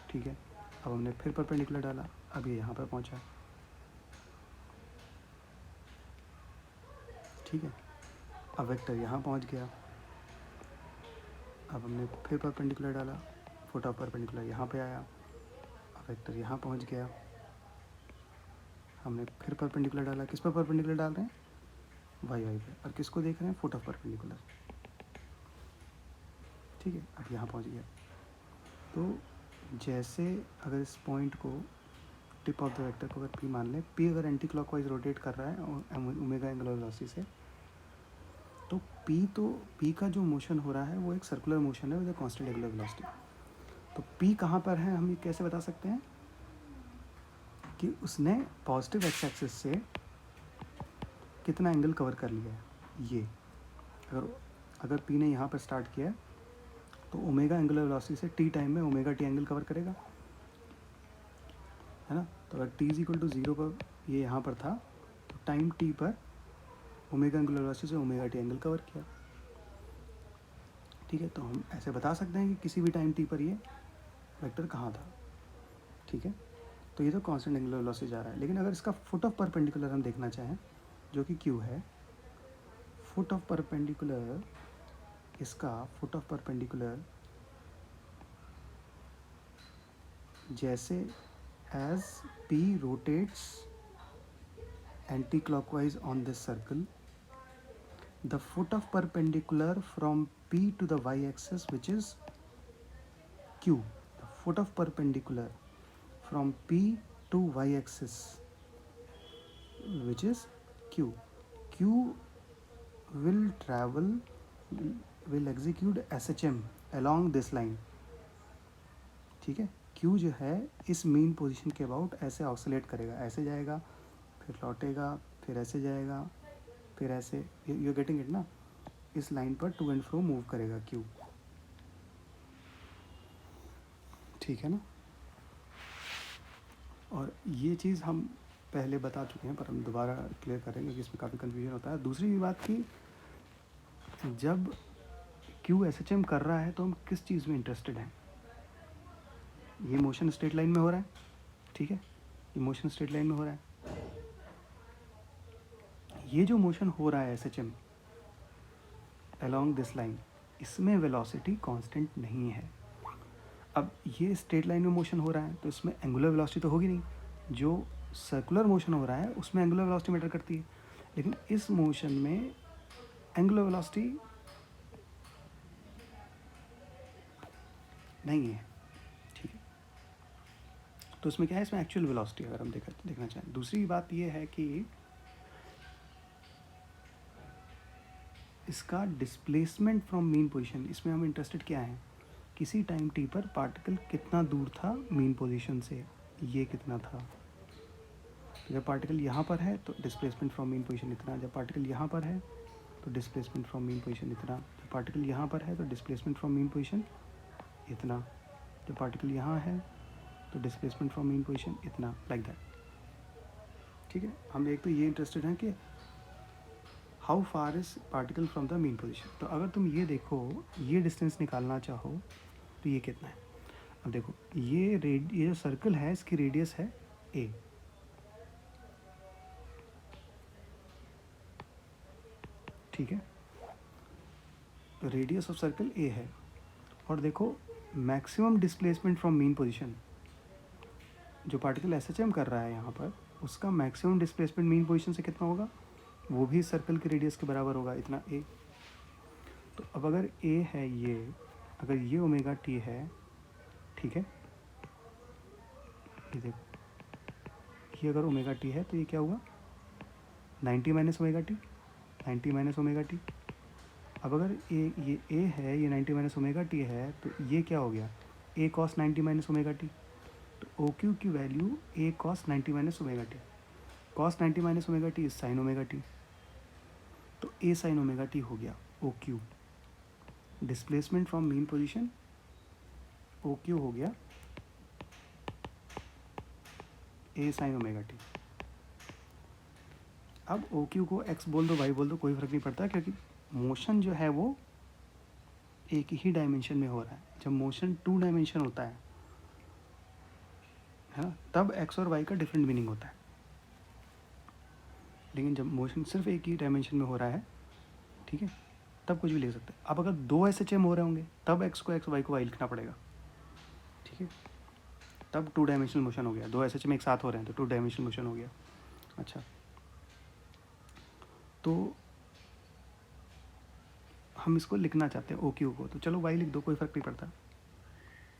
ठीक है। अब हमने फिर परपेंडिकुलर डाला, अब ये यहाँ पर पहुँचा, ठीक है। अब वेक्टर यहाँ पहुँच गया, अब हमने फिर परपेंडिकुलर डाला, फुट ऑफ परपेंडिकुलर यहाँ पे आया, अब वेक्टर यहाँ पहुँच गया, हमने फिर परपेंडिकुलर डाला, किस पर परपेंडिकुलर डाल रहे हैं, वाई वाई पे, और किसको देख रहे हैं, फुट ऑफ परपेंडिकुलर, ठीक है। अब यहाँ पहुँच गया, तो जैसे अगर इस पॉइंट को, टिप ऑफ द वेक्टर को अगर पी मान लें, पी अगर एंटी क्लॉकवाइज रोटेट कर रहा है ओमेगा एंगुलर वेलोसिटी से, तो पी का जो मोशन हो रहा है वो एक सर्कुलर मोशन है with a constant angular velocity. तो पी कहाँ पर है हम ये कैसे बता सकते हैं कि उसने पॉजिटिव एक्स एक्सिस से कितना एंगल कवर कर लिया है। ये अगर पी ने यहाँ पर स्टार्ट किया है तो ओमेगा एंगुलर वेलोसिटी से टी टाइम में ओमेगा टी एंगल कवर करेगा, है ना। तो अगर टी इज इक्वल टू 0 पर ये यहाँ पर था, तो टाइम टी पर ओमेगा एंगुलर वेलोसिटी से ओमेगा टी एंगल कवर किया, ठीक है। तो हम ऐसे बता सकते हैं कि किसी भी टाइम टी पर ये वेक्टर कहाँ था, ठीक है। तो ये तो कांस्टेंट एंगुलर वेलोसिटी जा रहा है, लेकिन अगर इसका फुट ऑफ परपेंडिकुलर हम देखना चाहें, जो कि क्यू है, फुट ऑफ परपेंडिकुलर, इसका फुट ऑफ परपेंडिकुलर जैसे as P rotates anticlockwise on this circle, the foot of perpendicular from P to the y-axis, which is Q. The foot of perpendicular from P to y-axis, which is Q. Q will execute SHM along this line, ठीक है। Q जो है इस mean position के about ऐसे oxalate करेगा, ऐसे जाएगा, फिर लौटेगा, फिर ऐसे जाएगा, फिर ऐसे, यू गेटिंग इट ना, इस लाइन पर टू एंड फ्रो मूव करेगा क्यू, ठीक है ना। और ये चीज़ हम पहले बता चुके हैं, पर हम दोबारा क्लियर करेंगे कि इसमें काफ़ी कन्फ्यूजन होता है। दूसरी भी बात की, जब क्यू एसएचएम कर रहा है तो हम किस चीज़ में इंटरेस्टेड हैं। ये मोशन स्ट्रेट लाइन में हो रहा है, ठीक है, ये मोशन स्ट्रेट लाइन में हो रहा है। ये जो मोशन हो रहा है एसएचएम अलोंग दिस लाइन, इसमें वेलोसिटी कांस्टेंट नहीं है। अब ये स्ट्रेट लाइन में मोशन हो रहा है तो इसमें एंगुलर वेलोसिटी तो होगी नहीं, जो सर्कुलर मोशन हो रहा है उसमें एंगुलर वेलोसिटी मैटर करती है, लेकिन इस मोशन में एंगुलर वेलोसिटी नहीं है, ठीक है। तो इसमें क्या है, इसमें एक्चुअल वेलोसिटी अगर हम देखना चाहें। दूसरी बात ये है कि इसका डिस्प्लेसमेंट फ्रॉम मीन पोजीशन, इसमें हम इंटरेस्टेड क्या हैं, किसी टाइम टी पर पार्टिकल कितना दूर था मीन पोजीशन से, ये कितना था। जब पार्टिकल यहाँ पर है तो डिस्प्लेसमेंट फ्रॉम मीन पोजीशन इतना, जब पार्टिकल यहाँ पर है तो डिस्प्लेसमेंट फ्रॉम मीन पोजीशन इतना, जब पार्टिकल यहाँ पर है तो डिस्प्लेसमेंट फ्रॉम मीन पोजीशन इतना, जब पार्टिकल यहाँ है तो डिस्प्लेसमेंट फ्रॉम मीन पोजीशन इतना, लाइक दैट, ठीक है। हम एक तो ये इंटरेस्टेड हैं कि how far is particle from the mean position. तो अगर तुम ये देखो, ये डिस्टेंस निकालना चाहो तो ये कितना है। अब देखो ये जो सर्कल है इसकी रेडियस है ए, ठीक है, तो रेडियस ऑफ सर्कल ए है। और देखो maximum displacement from mean position, जो पार्टिकल एसएचएम कर रहा है यहाँ पर, उसका मैक्सिमम डिस्प्लेसमेंट मीन पोजीशन से कितना होगा, वो भी सर्कल की रेडियस के बराबर होगा, इतना ए। तो अब अगर ए है ये, अगर ये ओमेगा टी है, ठीक है, ये देखो, ये अगर ओमेगा टी है तो ये क्या हुआ, 90 minus omega T, 90 minus omega t. अब अगर ये ए है, ये 90 माइनस ओमेगा टी है, तो ये क्या हो गया, a cos 90 minus omega t. तो ओ क्यू की value a cos 90 minus omega t, cos 90 minus omega t is sine omega t, तो ए साइन ओमेगा टी हो गया O Q. Displacement from mean position O Q हो गया ए sine omega t. अब O Q को x बोल दो, Y बोल दो, कोई फ़र्क नहीं पड़ता, क्योंकि मोशन जो है वो एक ही डायमेंशन में हो रहा है। जब मोशन 2 डायमेंशन होता है ना, तब एक्स और वाई का डिफरेंट मीनिंग होता है, लेकिन जब मोशन सिर्फ एक ही डायमेंशन में हो रहा है, ठीक ठीक है, तब कुछ भी लिख सकते हैं। अब अगर 2 SHM हो रहे होंगे तब x को x, y को y लिखना पड़ेगा, ठीक है, तब 2 डायमेंशनल मोशन हो गया। 2 SHM एक साथ हो रहे हैं तो 2 डायमेंशनल मोशन हो गया। अच्छा, तो हम इसको लिखना चाहते हैं OQ को, तो चलो y लिख दो, कोई फ़र्क नहीं पड़ता,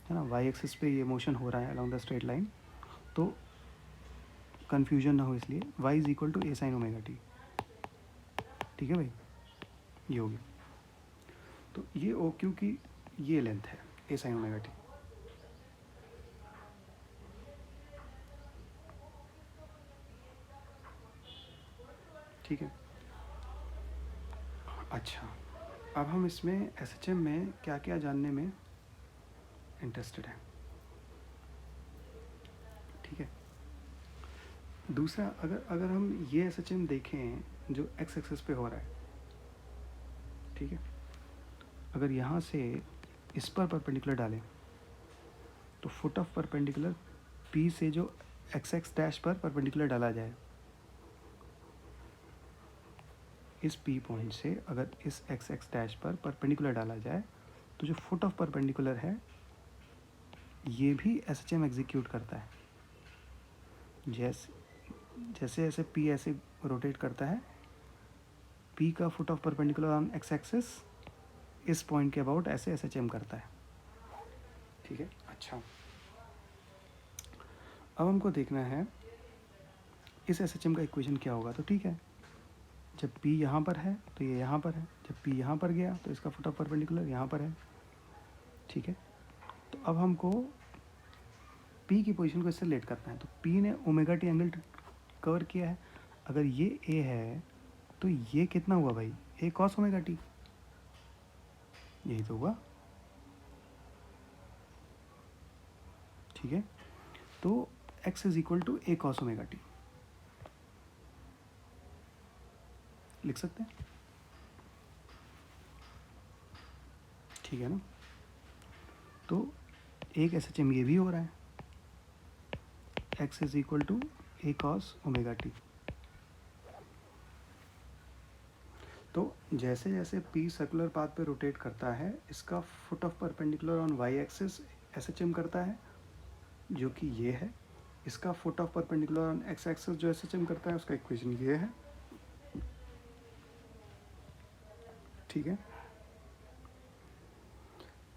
है ना। y एक्सिस पे ये मोशन हो रहा है अलॉन्ग द स्ट्रेट लाइन, तो कन्फ्यूजन ना हो इसलिए y is equal to a sin omega t, ठीक है भाई, ये हो गया। तो ये OQ की ये लेंथ है a sin ओमेगा टी, ठीक है। अच्छा, अब हम इसमें SHM में क्या क्या जानने में इंटरेस्टेड हैं, ठीक है। दूसरा, अगर हम ये SHM देखें जो x एक्सिस पे हो रहा है, ठीक है, अगर यहाँ से इस पर परपेंडिकुलर डालें तो फुट ऑफ परपेंडिकुलर P से जो x डैश पर परपेंडिकुलर डाला जाए, इस P पॉइंट से अगर इस x डैश पर परपेंडिकुलर डाला जाए तो जो फुट ऑफ परपेंडिकुलर है ये भी SHM एग्जीक्यूट करता है। जैसे जैसे P ऐसे रोटेट करता है, P का foot of perpendicular on x axis इस पॉइंट के अबाउट ऐसे SHM करता है, ठीक है। अच्छा, अब हमको देखना है इस SHM का इक्वेशन क्या होगा। तो ठीक है, जब P यहाँ पर है तो ये यहाँ पर है, जब P यहाँ पर गया तो इसका फुट ऑफ परपेंडिकुलर यहाँ पर है, ठीक है। तो अब हमको P की पोजीशन को इससे रिलेट करना है, तो P ने ओमेगा टी एंगल कवर किया है, अगर ये A है तो ये कितना हुआ भाई, A cos ओमेगा टी, यही तो हुआ, ठीक है। तो x is equal to A cos omega t लिख सकते हैं, ठीक है ना। तो एक SHM ये भी हो रहा है, x is equal to A cos omega t. तो जैसे जैसे P सर्कुलर पाथ पे रोटेट करता है, इसका foot of perpendicular on y axis SHM करता है जो कि ये है, इसका foot of perpendicular on x axis जो SHM करता है उसका इक्वेशन ये है, ठीक है।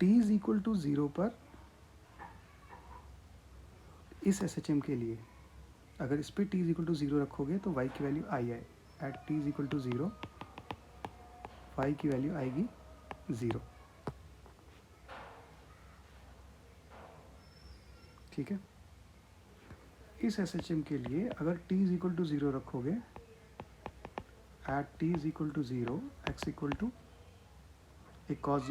t इज इक्वल टू 0 पर इस SHM के लिए अगर इस पे t इज इक्वल टू 0 रखोगे तो y की वैल्यू आई आए, at t is equal to 0 y की वैल्यू आएगी 0, ठीक है। इस SHM के लिए अगर t इज इक्वल टू 0 रखोगे, at t is equal to 0 x equal to a cos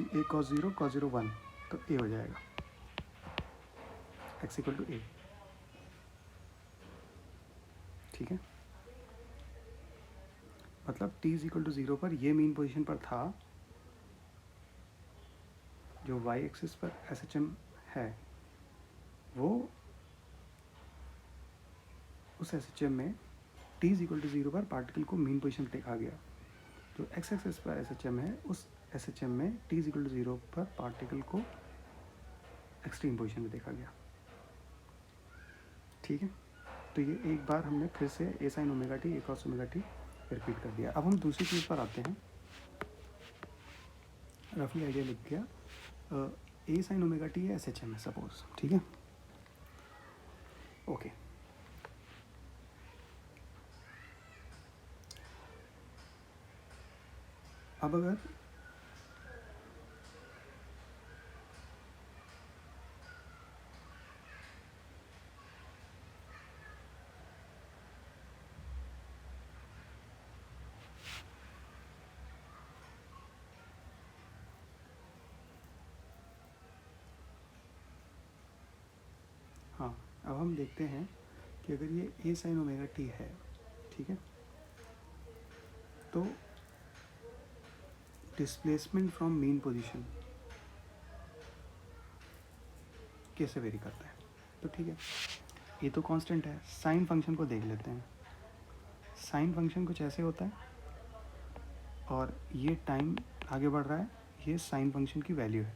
0 1, तो a हो जाएगा x इक्वल टू a, ठीक है। मतलब t इज इक्वल टू 0 पर ये मीन पोजीशन पर था, जो y एक्सिस पर SHM है वो उस SHM में t इज इक्वल टू 0 पर पार्टिकल को मीन पोजीशन पर देखा गया, जो x एक्सिस पर SHM है उस SHM में t इज इक्वल टू 0 पर पार्टिकल को एक्सट्रीम पोजीशन में देखा गया, ठीक है। तो ये एक बार हमने फिर से a sin omega T A cos omega T repeat कर दिया। अब हम दूसरी चीज़ पर आते हैं, रफली आइडिया लिख गया, a sin omega T SHM है सपोज, ठीक है, ओके। अब अगर हाँ, अब हम देखते हैं कि अगर ये a sin ओमेगा टी है, ठीक है, तो डिस्प्लेसमेंट फ्रॉम मीन पोजीशन कैसे वेरी करता है। तो ठीक है, ये तो कांस्टेंट है, साइन फंक्शन को देख लेते हैं। साइन फंक्शन कुछ ऐसे होता है, और ये टाइम आगे बढ़ रहा है, ये साइन फंक्शन की वैल्यू है,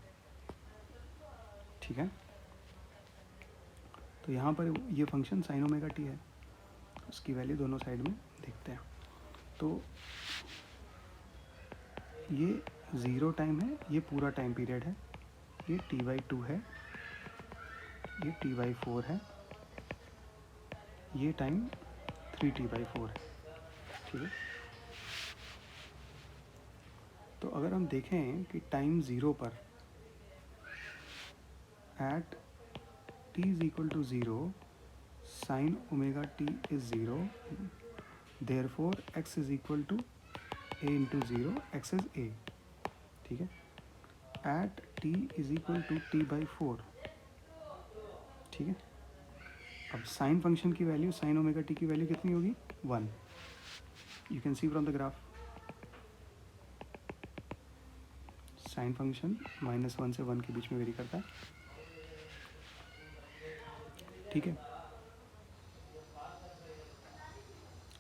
ठीक है। तो यहाँ पर ये फंक्शन साइन ओमेगा टी है, उसकी वैल्यू दोनों साइड में देखते हैं। तो ये 0 टाइम है, ये पूरा टाइम पीरियड है, ये t/2 है, ये t/4 है, ये टाइम 3t/4 है, ठीक है। तो अगर हम देखें कि टाइम 0 पर at t is equal to 0 sine omega t is 0, therefore x is equal to a into 0, x is a, ठीक है। At t is equal to t/4, ठीक है। अब साइन फंक्शन की वैल्यू, साइन ओमेगा टी की value कितनी होगी, 1। You can see from the graph, sine function -1 से 1 के बीच में वेरी करता है, ठीक है।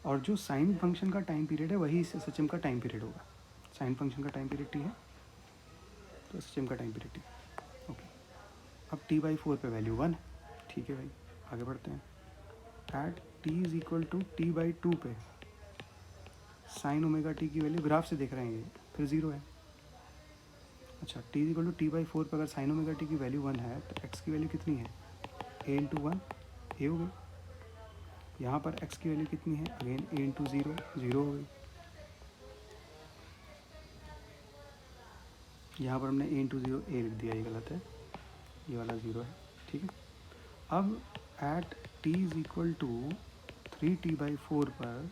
और जो साइन फंक्शन का टाइम पीरियड है वही इस एसएचएम का टाइम पीरियड होगा। साइन फंक्शन का टाइम पीरियड टी है, तो एसएचएम का टाइम पीरियड टी, ओके। अब t/4 पे वैल्यू 1, ठीक है भाई, आगे बढ़ते हैं। At t is equal to t/2 पे साइन ओमेगा टी की वैल्यू, ग्राफ से देख रहे हैं ये, फिर 0 है। अच्छा, t is equal to t/4 पे अगर साइन ओमेगा टी की वैल्यू 1 है तो x की वैल्यू कितनी है, a इंटू 1, a हो गई। यहाँ पर x की वैल्यू कितनी है, अगेन a इंटू 0, 0 हो गई। यहाँ पर हमने a इंटू 0 a लिख दिया, ये गलत है, ये वाला 0 है, ठीक है। अब at t is equal to 3t/4 पर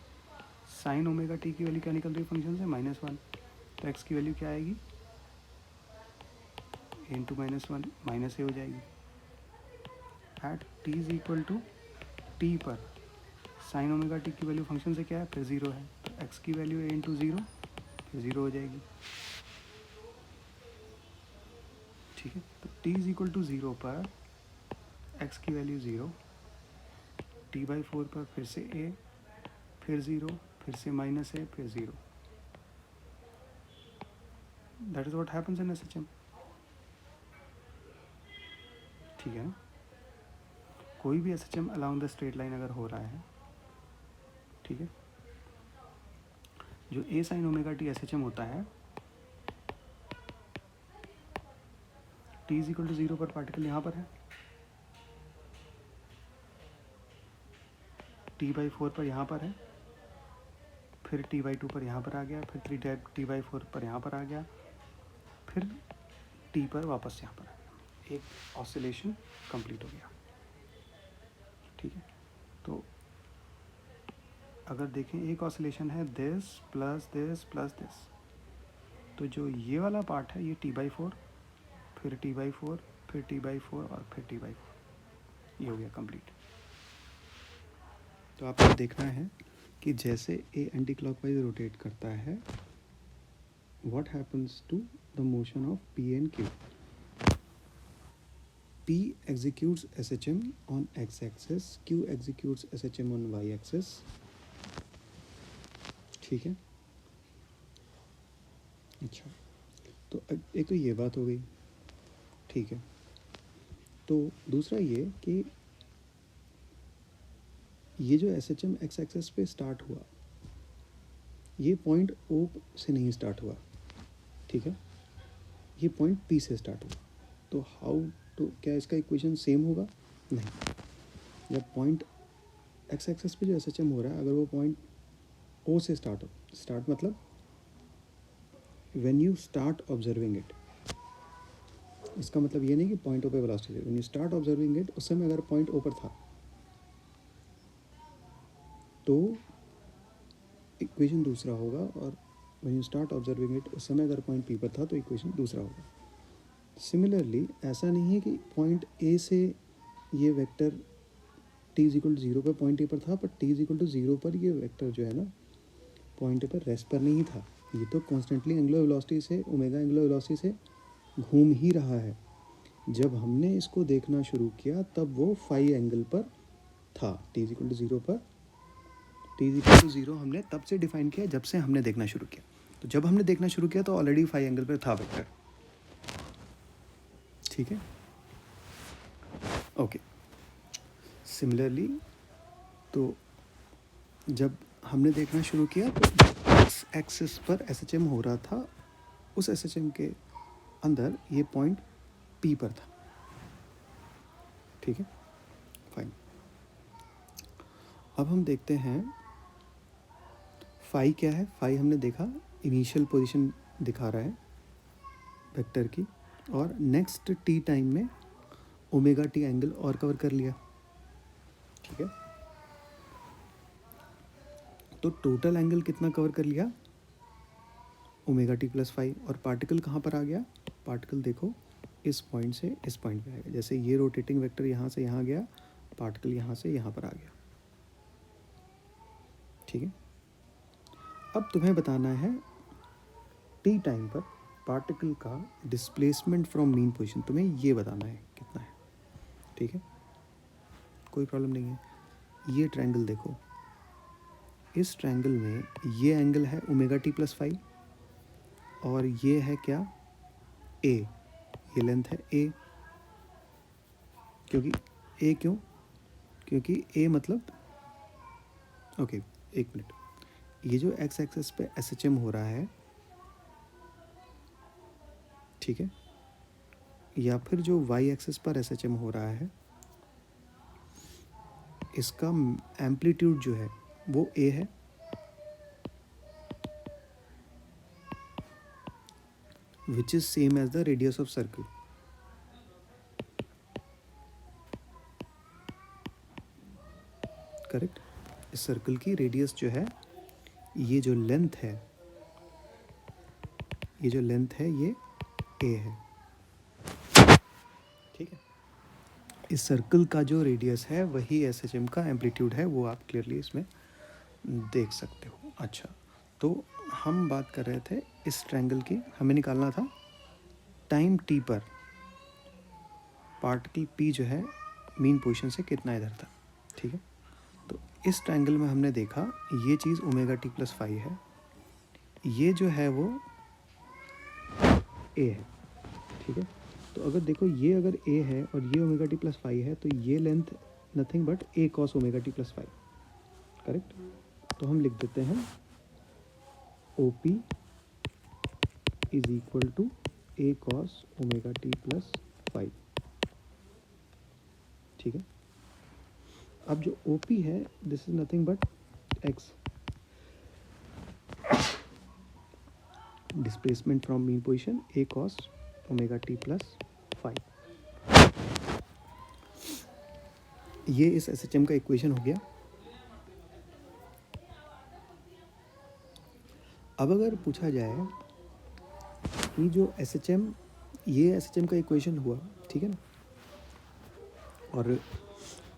साइन ओमेगा टी की वैल्यू क्या निकल रही है फंक्शन से, -1, तो x की वैल्यू क्या आएगी, a इंटू -1, माइनस a हो जाएगी। At t is equal to t पर साइन ओमेगा टी की वैल्यू फंक्शन से क्या है, फिर 0 है, तो x की वैल्यू a इंटू 0, फिर 0 हो जाएगी, ठीक है। तो t इज इक्वल टू 0 पर x की वैल्यू 0, t/4 पर फिर से a, फिर 0, फिर से -a, फिर 0। That is what happens in SHM, ठीक है ना। कोई भी SHM along the straight line अगर हो रहा है, ठीक है, जो a sign omega T SHM होता है, t इज इक्वल टू 0 पर पार्टिकल यहाँ पर है, t/4 पर यहाँ पर है, फिर t/2 पर यहाँ पर आ गया, फिर t/4 पर यहाँ पर आ गया, फिर t पर वापस यहाँ पर आ गया, एक ऑसिलेशन कंप्लीट हो गया, ठीक है। तो अगर देखें एक ऑसिलेशन है this plus this plus this, तो जो ये वाला पार्ट है ये t/4, फिर t/4, फिर t/4 और फिर t/4, ये हो गया कंप्लीट। तो आपको देखना है कि जैसे a एंटी क्लॉकवाइज रोटेट करता है, what happens to the motion of p and q। p executes SHM on x axis, q executes SHM on y axis, ठीक है। अच्छा, तो एक तो ये बात हो गई, ठीक है। तो दूसरा ये कि ये जो SHM x एक्सेस पे स्टार्ट हुआ, ये पॉइंट O से नहीं स्टार्ट हुआ, ठीक है, ये पॉइंट P से स्टार्ट हुआ। तो हाउ टू, क्या इसका इक्वेशन सेम होगा, नहीं। जब पॉइंट x एक्सेस पे जो SHM हो रहा है, अगर वो पॉइंट O से स्टार्ट हो, स्टार्ट मतलब when you start observing it, इसका मतलब ये नहीं कि पॉइंट O पे वेलोसिटी है, when you start observing it, उस समय अगर पॉइंट O पर था तो इक्वेशन दूसरा होगा, और when you start observing it, उस समय अगर पॉइंट P पर था तो इक्वेशन दूसरा होगा। सिमिलरली ऐसा नहीं है कि पॉइंट A से ये vector t is equal to 0 पर पॉइंट A पर था, पर t इज इक्वल टू 0 पर ये वेक्टर जो है ना पॉइंट A पर रेस्ट पर नहीं था, ये तो कॉन्स्टेंटली एंगुलर वेलोसिटी से, ओमेगा एंगुलर वेलोसिटी से घूम ही रहा है। जब हमने इसको देखना शुरू किया तब वो फाई एंगल पर था, t इज इक्वल टू 0 पर, t इज इक्वल टू 0 हमने तब से डिफाइन किया जब से हमने देखना शुरू किया। तो जब हमने देखना शुरू किया तो ऑलरेडी फाई एंगल पर था वेक्टर, ठीक है। ओके, सिमिलरली तो जब हमने देखना शुरू किया तो एक्स एक्सिस पर एसएचएम हो रहा था, उस एसएचएम के अंदर ये पॉइंट पी पर था, ठीक है, फाइन। अब हम देखते हैं फाई क्या है। फाई हमने देखा इनिशियल पोजीशन दिखा रहा है वेक्टर की, और नेक्स्ट टी टाइम में ओमेगा टी एंगल और कवर कर लिया, ठीक है। तो टोटल एंगल कितना कवर कर लिया, ओमेगा टी प्लस फाई। और पार्टिकल कहाँ पर आ गया, पार्टिकल देखो इस पॉइंट से इस पॉइंट पे आएगा। जैसे ये रोटेटिंग वेक्टर यहाँ से यहाँ गया, पार्टिकल यहाँ से यहाँ पर आ गया, ठीक है। अब तुम्हें बताना है टी टाइम पर पार्टिकल का डिस्प्लेसमेंट फ्रॉम मीन पोजीशन, तुम्हें ये बताना है कितना है, ठीक है, कोई प्रॉब्लम नहीं है। ये ट्रायंगल देखो, इस ट्रायंगल में ये एंगल है ओमेगा टी प्लस फाइव, और ये है क्या, ए, ये लेंथ है ए। क्योंकि ए क्यों, क्योंकि ए मतलब, ओके एक मिनट, ये जो एक्स एक्सिस पे एस एच एम हो रहा है, ठीक है, या फिर जो वाई एक्सिस पर एस एच एम हो रहा है, इसका एम्पलीट्यूड जो है वो ए है, which is same as the radius of circle. Correct, इस सर्कल की रेडियस जो है, ये जो लेंथ है, ये जो लेंथ है ये ए है, ठीक है। इस सर्कल का जो रेडियस है वही एस एच एम का एम्पलीट्यूड है, वो आप क्लियरली इसमें देख सकते हो। अच्छा, तो हम बात कर रहे थे इस ट्रायंगल की, हमें निकालना था टाइम टी पर पार्टिकल पी जो है मीन पोजीशन से कितना इधर था, ठीक है। तो इस ट्रायंगल में हमने देखा ये चीज़ ओमेगा टी प्लस फाइव है, ये जो है वो ए है, ठीक है। तो अगर देखो ये अगर ए है और ये ओमेगा टी प्लस फाइव है, तो ये length nothing but a cos omega t plus five, correct. तो हम लिख देते हैं O P is equal to A cos omega t plus five, ठीक है। अब जो ओ पी है, this is nothing but x, displacement from mean position a cos omega t plus five. ये इस एस एच एम का equation हो गया। अब अगर पूछा जाए कि जो एस एच एम, ये एस एच एम का इक्वेशन हुआ, ठीक है ना, और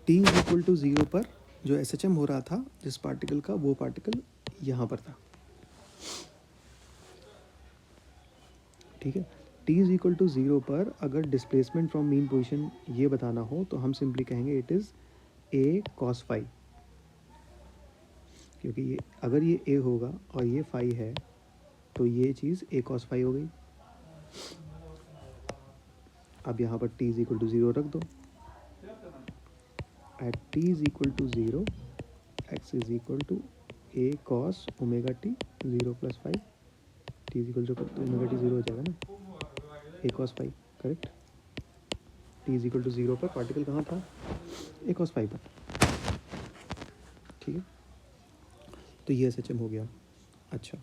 t is equal to zero पर जो एस एच एम हो रहा था जिस पार्टिकल का, वो पार्टिकल यहाँ पर था, ठीक है। T is equal to zero पर अगर डिस्प्लेसमेंट फ्रॉम मीन पोजीशन ये बताना हो तो हम सिंपली कहेंगे it is a cos five, क्योंकि ये अगर ये ए होगा और ये फाइव है तो ये चीज़ ए कॉस फाइव हो गई। अब यहाँ पर T is equal to zero रख दो, at T is equal to zero X is equal to A cos omega T zero plus phi, T is equal to omega T zero हो जाएगा ना, A cos phi, correct. T is equal to zero पर particle कहाँ था, ए cos five पर, ठीक है। तो ये एस एच एम हो गया। अच्छा,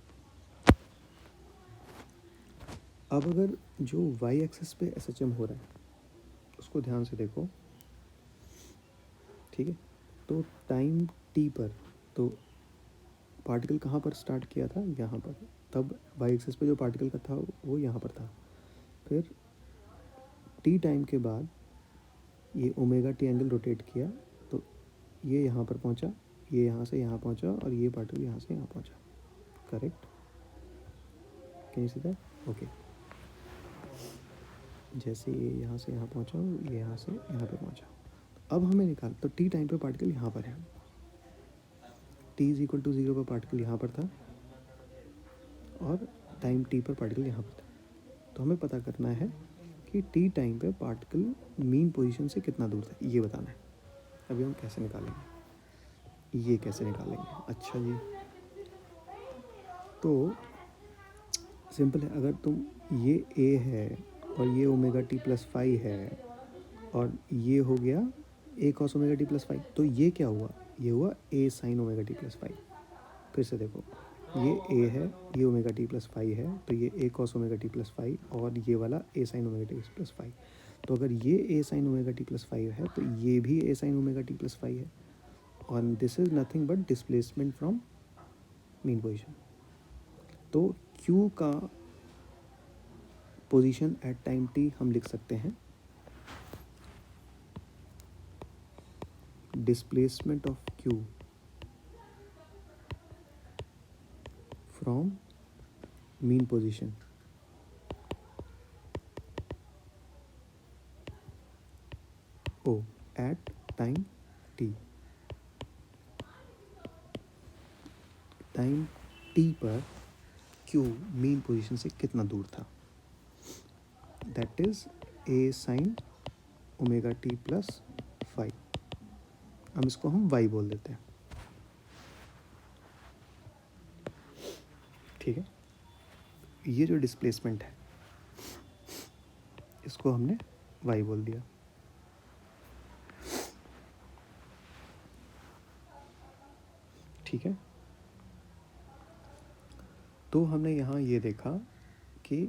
अब अगर जो वाई एक्सिस पे एस एच एम हो रहा है उसको ध्यान से देखो, ठीक है। तो टाइम टी पर तो पार्टिकल कहाँ पर स्टार्ट किया था, यहाँ पर, तब वाई एक्सिस पे जो पार्टिकल का था वो यहाँ पर था। फिर टी टाइम के बाद ये ओमेगा टी एंगल रोटेट किया तो ये यहाँ पर पहुँचा, ये यहाँ से यहाँ पहुँचा, और ये पार्टिकल यहाँ से यहाँ पहुँचा, correct. Can you see that, okay. जैसे ये यहाँ से यहाँ पहुँचा, ये यहाँ से यहाँ पे पहुँचा। अब हमें निकाल, तो टी टाइम पे पार्टिकल यहाँ पर है, t is equal to zero पर पार्टिकल यहाँ पर था, और टाइम टी पर पार्टिकल यहाँ पर था। तो हमें पता करना है कि टी टाइम पे पार्टिकल मीन पोजीशन से कितना दूर था, ये बताना है। अभी हम कैसे निकालेंगे, ये कैसे निकालेंगे? अच्छा जी, तो सिंपल है। अगर तुम ये ए है और ये ओमेगा टी प्लस 5 है और ये हो गया a cos omega t plus 5, तो ये क्या हुआ? ये हुआ ए साइन ओमेगा टी प्लस 5। फिर से देखो, ये ए है, ये ओमेगा टी प्लस 5 है, तो ये a cos omega t plus 5 और ये वाला a sine omega t plus 5। तो अगर ये a sine omega t plus 5 है तो ये भी a sine omega t plus 5 है, और this is nothing but displacement from mean position. तो क्यू का पोजीशन एट टाइम टी हम लिख सकते हैं displacement of Q from mean position O at time t. Time T पर क्यू मीन पोजीशन से कितना दूर था, that is A sine omega t plus 5। अब इसको हम y बोल देते हैं, ठीक है। ये जो डिस्प्लेसमेंट है इसको हमने y बोल दिया। ठीक है, तो हमने यहाँ ये देखा कि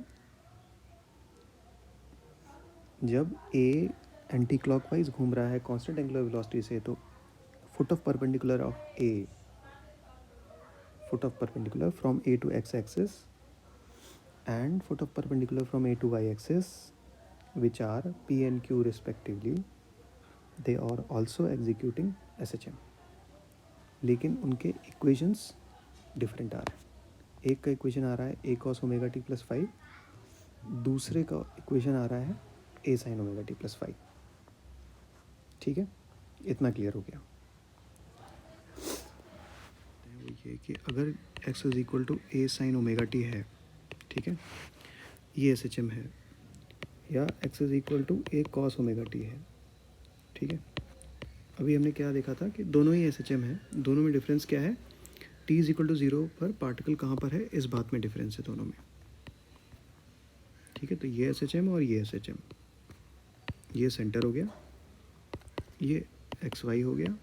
जब a एंटी क्लॉकवाइज घूम रहा है कांस्टेंट एंगुलर वेलोसिटी से, तो foot of perpendicular of a, foot of perpendicular from a to x axis and foot of perpendicular from a to y axis, which are p and q respectively, they are also executing SHM, लेकिन उनके equations different आ रहे हैं। एक का equation आ रहा है a cos omega t plus 5, दूसरे का इक्वेशन आ रहा है a sin omega t plus 5। ठीक है, इतना क्लियर हो गया। ये कि अगर x is equal to A sine omega t है, ठीक है, ये SHM है, या x is equal to A cos omega t है, ठीक है। अभी हमने क्या देखा था कि दोनों ही SHM है, दोनों में डिफरेंस क्या है? t इज इक्वल टू 0 पर पार्टिकल कहाँ पर है, इस बात में डिफरेंस है दोनों में, ठीक है। तो ये SHM और ये SHM, ये सेंटर हो गया, ये XY हो गया।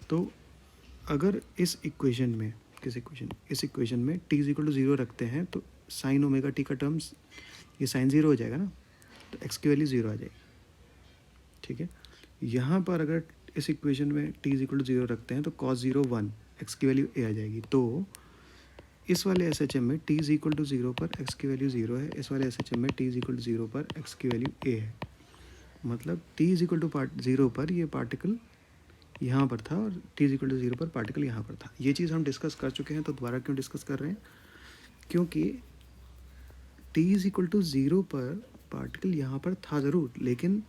तो अगर इस इक्वेशन में, किस इक्वेशन, इस इक्वेशन में t इज इक्वल टू 0 रखते हैं तो साइन ओमेगा टी का टर्म्स, ये साइन 0 हो जाएगा ना, तो x की वैल्यू 0 आ जाएगी, ठीक है। यहाँ पर अगर इस इक्वेशन में t इज इक्वल टू 0 रखते हैं तो cos 0 1, x की वैल्यू a आ जाएगी। तो इस वाले SHM में t इज इक्वल टू 0 पर x की वैल्यू 0 है, इस वाले SHM में t इज इक्वल टू 0 पर x की वैल्यू a है। मतलब t इज इक्वल टू 0 पर ये पार्टिकल यहाँ पर था और t इज इक्वल टू 0 पर पार्टिकल यहाँ पर था। ये चीज़ हम डिस्कस कर चुके हैं, तो दोबारा क्यों डिस्कस कर रहे हैं? क्योंकि t इज इक्वल टू 0 पर पार्टिकल यहाँ पर था ज़रूर, लेकिन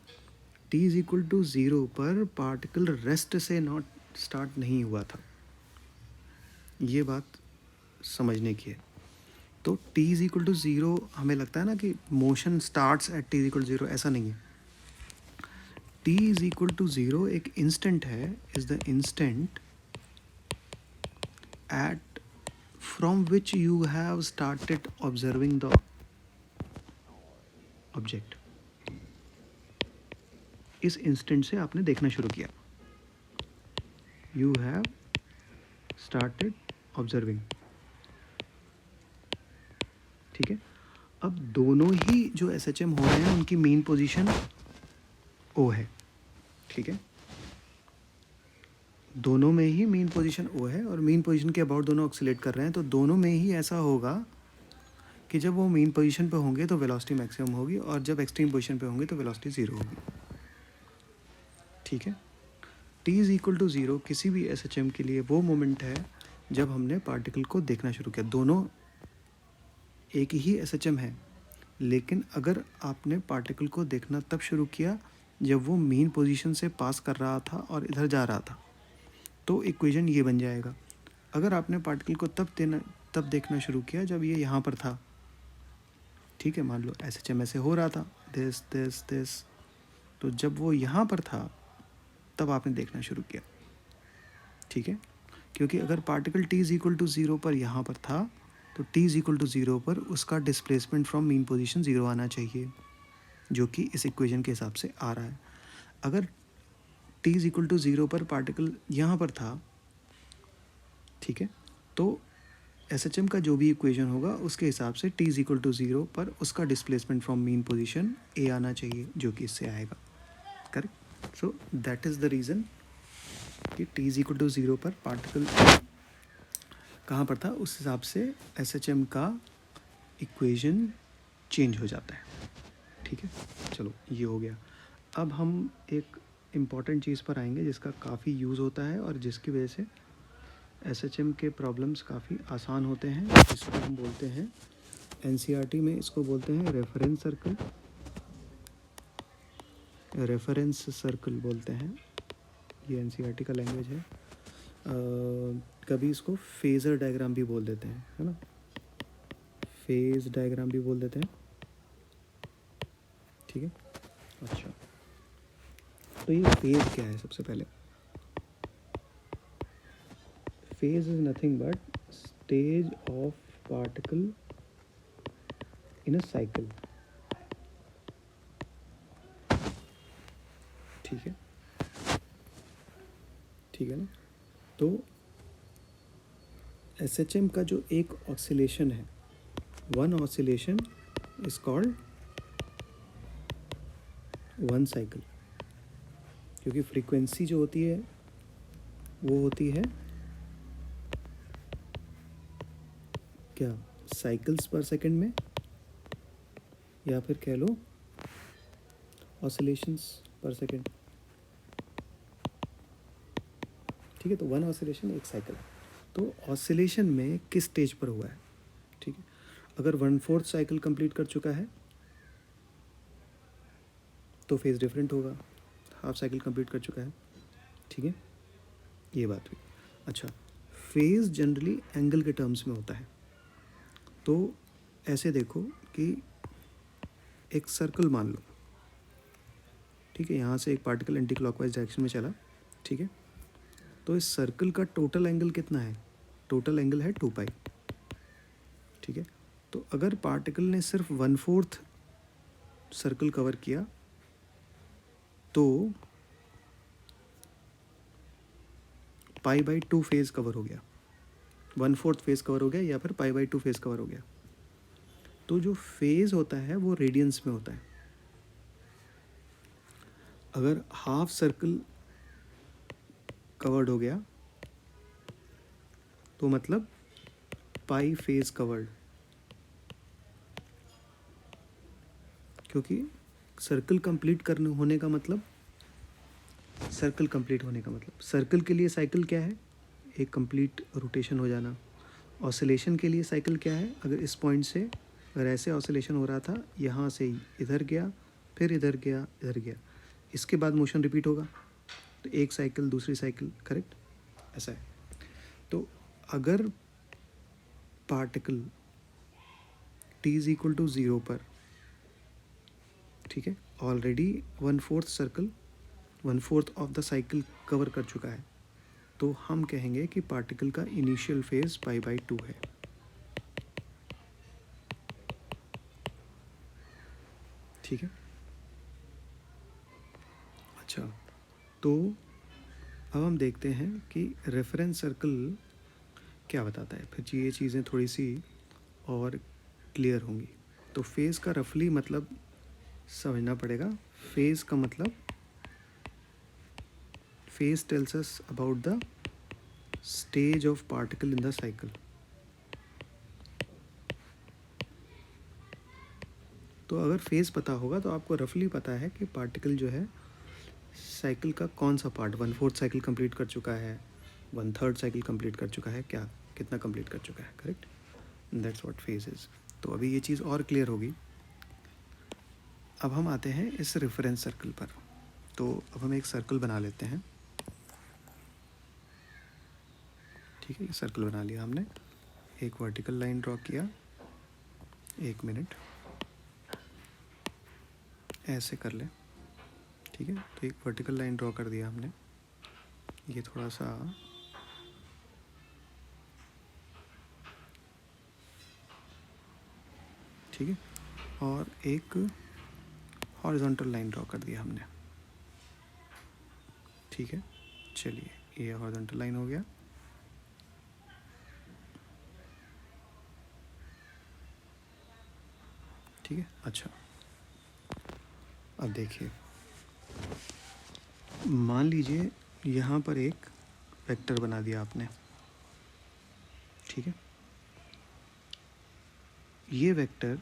t इज इक्वल टू 0 पर पार्टिकल रेस्ट से नॉट स्टार्ट नहीं हुआ था। ये बात समझने की है। तो t इज इक्वल टू 0, हमें लगता है ना कि motion starts at t is equal to 0, ऐसा नहीं है। t इज इक्वल टू 0 एक इंस्टेंट है, is the instant at from which you have started observing the object. इस इंस्टेंट से आपने देखना शुरू किया, यू हैव स्टार्टेड ऑब्जर्विंग, ठीक है। अब दोनों ही जो SHM हो रहे हैं उनकी मेन पोजीशन O है, ठीक है। दोनों में ही मेन पोजीशन O है और मेन पोजीशन के अबाउट दोनों ऑक्सीलेट कर रहे हैं, तो दोनों में ही ऐसा होगा कि जब वो मेन पोजीशन पे होंगे तो वेलोसिटी मैक्सिमम होगी और जब एक्सट्रीम पोजीशन पे होंगे तो वेलोसिटी 0 होगी, ठीक है। t इज इक्वल टू 0 किसी भी SHM के लिए वो मोमेंट है जब हमने पार्टिकल को देखना शुरू किया। दोनों एक ही SHM है, लेकिन अगर आपने पार्टिकल को देखना तब शुरू किया जब वो मेन पोजीशन से पास कर रहा था और इधर जा रहा था, तो इक्वेशन ये बन जाएगा। अगर आपने पार्टिकल को तब तब देखना शुरू किया जब ये यहाँ पर था, ठीक है। मान लो SHM ऐसे हो रहा था, दिस दिस दिस, तो जब वो यहाँ पर था तब आपने देखना शुरू किया, ठीक है। क्योंकि अगर particle t is equal to 0 पर यहाँ पर था तो t इज इक्वल टू 0 पर उसका डिस्प्लेसमेंट फ्रॉम मीन पोजीशन 0 आना चाहिए, जो कि इस इक्वेशन के हिसाब से आ रहा है। अगर t इज इक्वल टू 0 पर पार्टिकल यहाँ पर था, ठीक है, तो SHM का जो भी इक्वेशन होगा उसके हिसाब से t इज इक्वल टू 0 पर उसका displacement from mean position a आना चाहिए, जो कि इससे आएगा, correct. So that is the reason कि t इज इक्वल टू 0 पर पार्टिकल कहाँ पर था, उस हिसाब से SHM का इक्वेशन चेंज हो जाता है, ठीक है। चलो ये हो गया। अब हम एक इम्पॉर्टेंट चीज़ पर आएंगे जिसका काफ़ी यूज़ होता है और जिसकी वजह से SHM के प्रॉब्लम्स काफ़ी आसान होते हैं, जिसको हम बोलते हैं NCERT में इसको बोलते हैं रेफरेंस सर्कल, रेफरेंस सर्कल बोलते हैं, ये NCERT का लैंग्वेज है। कभी इसको फेज़र डायग्राम भी बोल देते हैं, है ना, फेज डायग्राम भी बोल देते हैं, ठीक है। अच्छा, तो ये फेज क्या है? सबसे पहले phase is nothing but stage of particle in a cycle, ठीक है, ठीक है ना। तो SHM का जो एक ऑसिलेशन है, one oscillation is called one cycle, क्योंकि फ्रीक्वेंसी जो होती है वो होती है क्या, साइकिल्स पर सेकंड में, या फिर कह लो ऑसिलेशंस पर सेकंड, ठीक है। तो वन ऑसिलेशन एक साइकिल है। तो ऑसिलेशन में किस स्टेज पर हुआ है, ठीक है। अगर 1/4 साइकिल कंप्लीट कर चुका है तो फेज डिफरेंट होगा, हाफ साइकिल कंप्लीट कर चुका है, ठीक है, ये बात हुई। अच्छा, फेज जनरली एंगल के टर्म्स में होता है। तो ऐसे देखो कि एक सर्कल मान लो, ठीक है, यहाँ से एक पार्टिकल एंटी क्लॉकवाइज डायरेक्शन में चला, ठीक है। तो इस सर्कल का टोटल एंगल कितना है, टोटल एंगल है 2 पाई, ठीक है। तो अगर पार्टिकल ने सिर्फ 1/4 सर्कल कवर किया तो π/2 फेज कवर हो गया, 1/4 फेज कवर हो गया, या फिर π/2 फेज कवर हो गया। तो जो फेज होता है वो रेडियंस में होता है। अगर हाफ सर्कल कवर्ड हो गया तो मतलब पाई फेज कवर्ड, क्योंकि सर्कल कंप्लीट करने होने का मतलब, सर्कल कंप्लीट होने का मतलब, सर्कल के लिए साइकिल क्या है, एक कंप्लीट रोटेशन हो जाना। ऑसिलेशन के लिए साइकिल क्या है, अगर इस पॉइंट से अगर ऐसे ऑसिलेशन हो रहा था, यहाँ से इधर गया, फिर इधर गया, इधर गया, इसके बाद मोशन रिपीट होगा, तो एक साइकिल दूसरी साइकिल, करेक्ट, ऐसा है। तो अगर particle t is equal to 0 पर, ठीक है, already 1/4 circle, 1/4 of the cycle cover कर चुका है, तो हम कहेंगे कि पार्टिकल का इनिशियल फेज π/2 है, ठीक है। अच्छा, तो अब हम देखते हैं कि रेफरेंस सर्कल क्या बताता है, फिर ये चीज़ें थोड़ी सी और क्लियर होंगी। तो फेज़ का रफली मतलब समझना पड़ेगा। फेज़ का मतलब, phase tells us about the stage of particle in the cycle. तो अगर फेज़ पता होगा तो आपको रफली पता है कि पार्टिकल जो है साइकिल का कौन सा पार्ट, 1/4 साइकिल कंप्लीट कर चुका है, 1/3 साइकिल कंप्लीट कर चुका है, क्या कितना कंप्लीट कर चुका है, correct, that's what phase is. तो अभी ये चीज़ और क्लियर होगी। अब हम आते हैं इस रेफरेंस सर्कल पर। तो अब हम एक सर्कल बना लेते हैं, ठीक है, ये सर्कल बना लिया हमने। एक वर्टिकल लाइन ड्रॉ किया, 1 मिनट, ऐसे कर ले, ठीक है। तो एक वर्टिकल लाइन ड्रॉ कर दिया हमने, ये थोड़ा सा ठीक है, और एक हॉरिजॉन्टल लाइन ड्रॉ कर दिया हमने, ठीक है। चलिए, ये हॉरिजॉन्टल लाइन हो गया। ठीक है, अच्छा, अब देखिए, मान लीजिए यहाँ पर एक वेक्टर बना दिया आपने, ठीक है। ये वेक्टर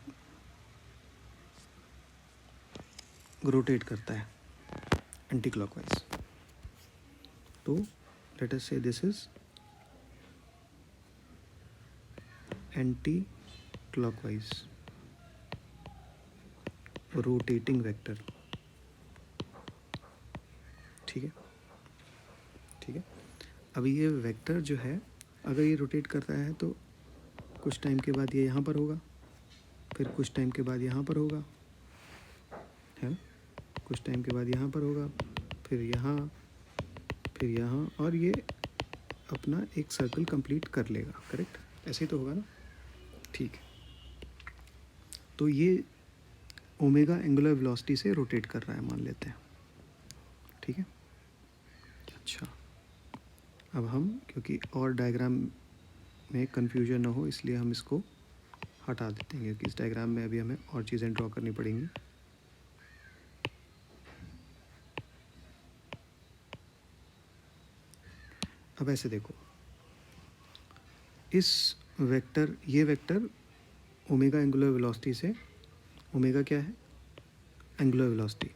रोटेट करता है एंटी क्लॉकवाइज, तो लेट अस से this is anti clockwise rotating vector, ठीक है, ठीक है। अब ये वेक्टर जो है, अगर ये रोटेट करता है तो कुछ टाइम के बाद ये यहाँ पर होगा, फिर कुछ टाइम के बाद यहाँ पर होगा, है ना, कुछ टाइम के बाद यहाँ पर होगा, फिर यहाँ, फिर यहाँ, और ये अपना एक सर्कल कंप्लीट कर लेगा, करेक्ट, ऐसे ही तो होगा ना, ठीक है। तो ये ओमेगा एंगुलर वेलोसिटी से रोटेट कर रहा है, मान लेते हैं, ठीक है। अच्छा, अब हम, क्योंकि और डायग्राम में कन्फ्यूजन ना हो इसलिए हम इसको हटा देते हैं, क्योंकि इस डायग्राम में अभी हमें और चीज़ें ड्रॉ करनी पड़ेंगी। अब ऐसे देखो, इस वेक्टर, ये वेक्टर ओमेगा एंगुलर वेलोसिटी से, ओमेगा क्या है, एंगुलर वेलोसिटी,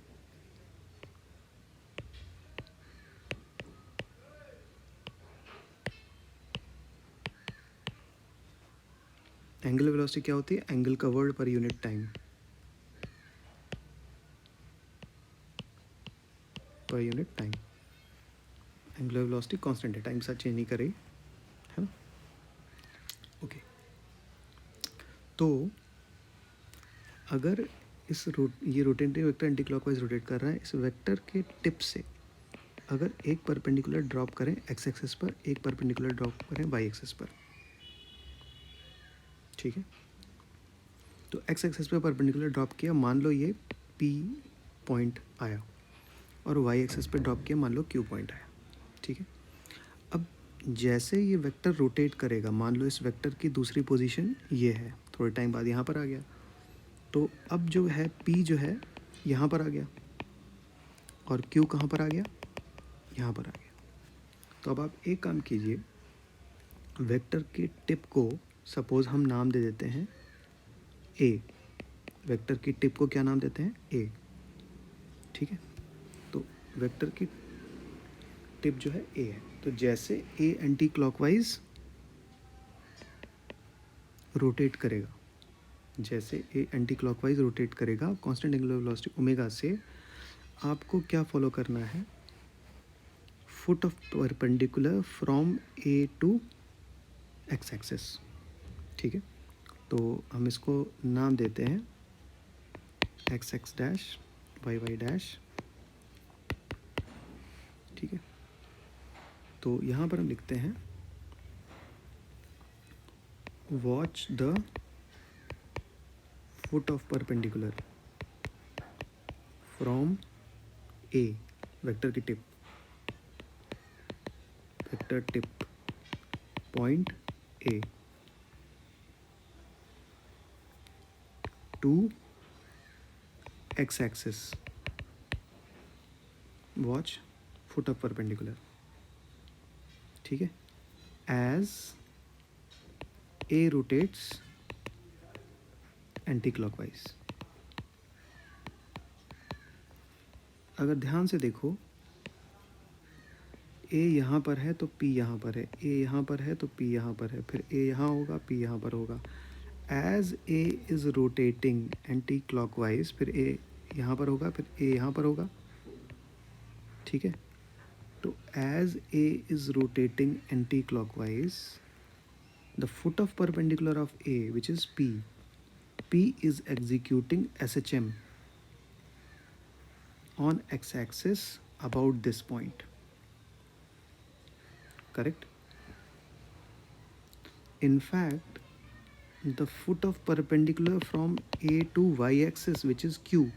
एंगुलर वेलोसिटी क्या होती है, angle covered per unit time, per unit time. Angular velocity constant है, टाइम के साथ चेंज नहीं करेगी, है ना, ओके। तो अगर इस ये rotating vector anti clockwise rotate कर रहा है, इस वेक्टर के टिप से अगर एक परपेंडिकुलर ड्रॉप करें एक्स एक्सिस पर, एक परपेंडिकुलर ड्रॉप करें वाई एक्सिस पर, ठीक है। तो एक्स एक्सिस पर परपेंडिकुलर ड्रॉप किया, मान लो ये पी पॉइंट आया, और वाई एक्सिस पर ड्रॉप किया, मान लो क्यू पॉइंट आया, ठीक है। अब जैसे ये वेक्टर रोटेट करेगा, मान लो इस वेक्टर की दूसरी पोजीशन ये है, थोड़े टाइम बाद यहाँ पर आ गया, तो अब जो है पी जो है यहाँ पर आ गया, और क्यू कहाँ पर आ गया, यहाँ पर आ गया। तो अब आप एक काम कीजिए, वेक्टर के टिप को सपोज हम नाम दे देते हैं ए, वेक्टर की टिप को क्या नाम देते हैं, ए, ठीक है। तो वेक्टर की टिप जो है ए है, तो जैसे ए एंटी क्लॉकवाइज रोटेट करेगा, जैसे ए एंटी क्लॉकवाइज रोटेट करेगा कांस्टेंट एंगुलर वेलोसिटी ओमेगा से, आपको क्या फॉलो करना है, foot of perpendicular from A to X axis, ठीक है। तो हम इसको नाम देते हैं X X dash, Y Y dash, ठीक है। तो यहाँ पर हम लिखते हैं watch the foot of perpendicular from A, vector की tip, vector tip point A to X axis, watch foot of perpendicular, ठीक है, as a rotates anticlockwise. अगर ध्यान से देखो, ए यहाँ पर है तो पी यहाँ पर है, ए यहाँ पर है तो पी यहाँ पर है, फिर ए यहाँ होगा, पी यहाँ पर होगा। As a is rotating anticlockwise, फिर ए यहाँ पर होगा, फिर ए यहाँ पर होगा, ठीक है। तो as a is rotating anticlockwise, the foot of perpendicular of A, which is P is executing SHM on x-axis about this point, correct? In fact, the foot of perpendicular from A to y-axis, which is Q,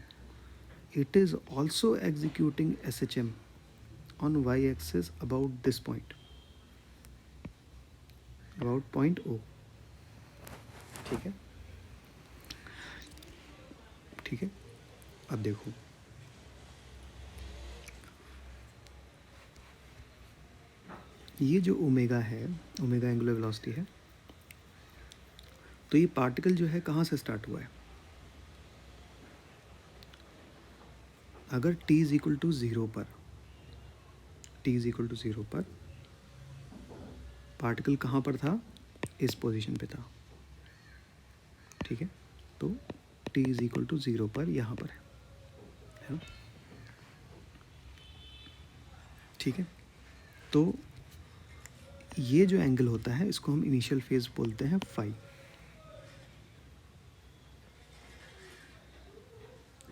it is also executing SHM on y-axis about this point, about point O. ठीक है, ठीक है. अब देखो, ये जो omega है, omega angular velocity है, तो ये पार्टिकल जो है कहाँ से स्टार्ट हुआ है? अगर t is equal to zero पर, t is equal to zero पर पार्टिकल कहाँ पर था? इस पोजीशन पे था, ठीक है. तो t is equal to zero पर यहाँ पर है ना, ठीक है. तो ये जो एंगल होता है इसको हम इनिशियल फेज बोलते हैं फाई,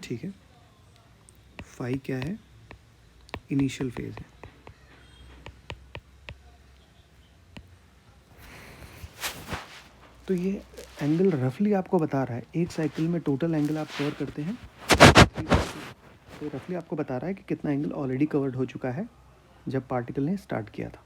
ठीक है. फाई क्या है? इनिशियल फेज है. तो ये एंगल रफली आपको बता रहा है, एक साइकिल में टोटल एंगल आप कवर करते हैं, तो रफली आपको बता रहा है कि कितना एंगल ऑलरेडी कवर्ड हो चुका है जब पार्टिकल ने स्टार्ट किया था.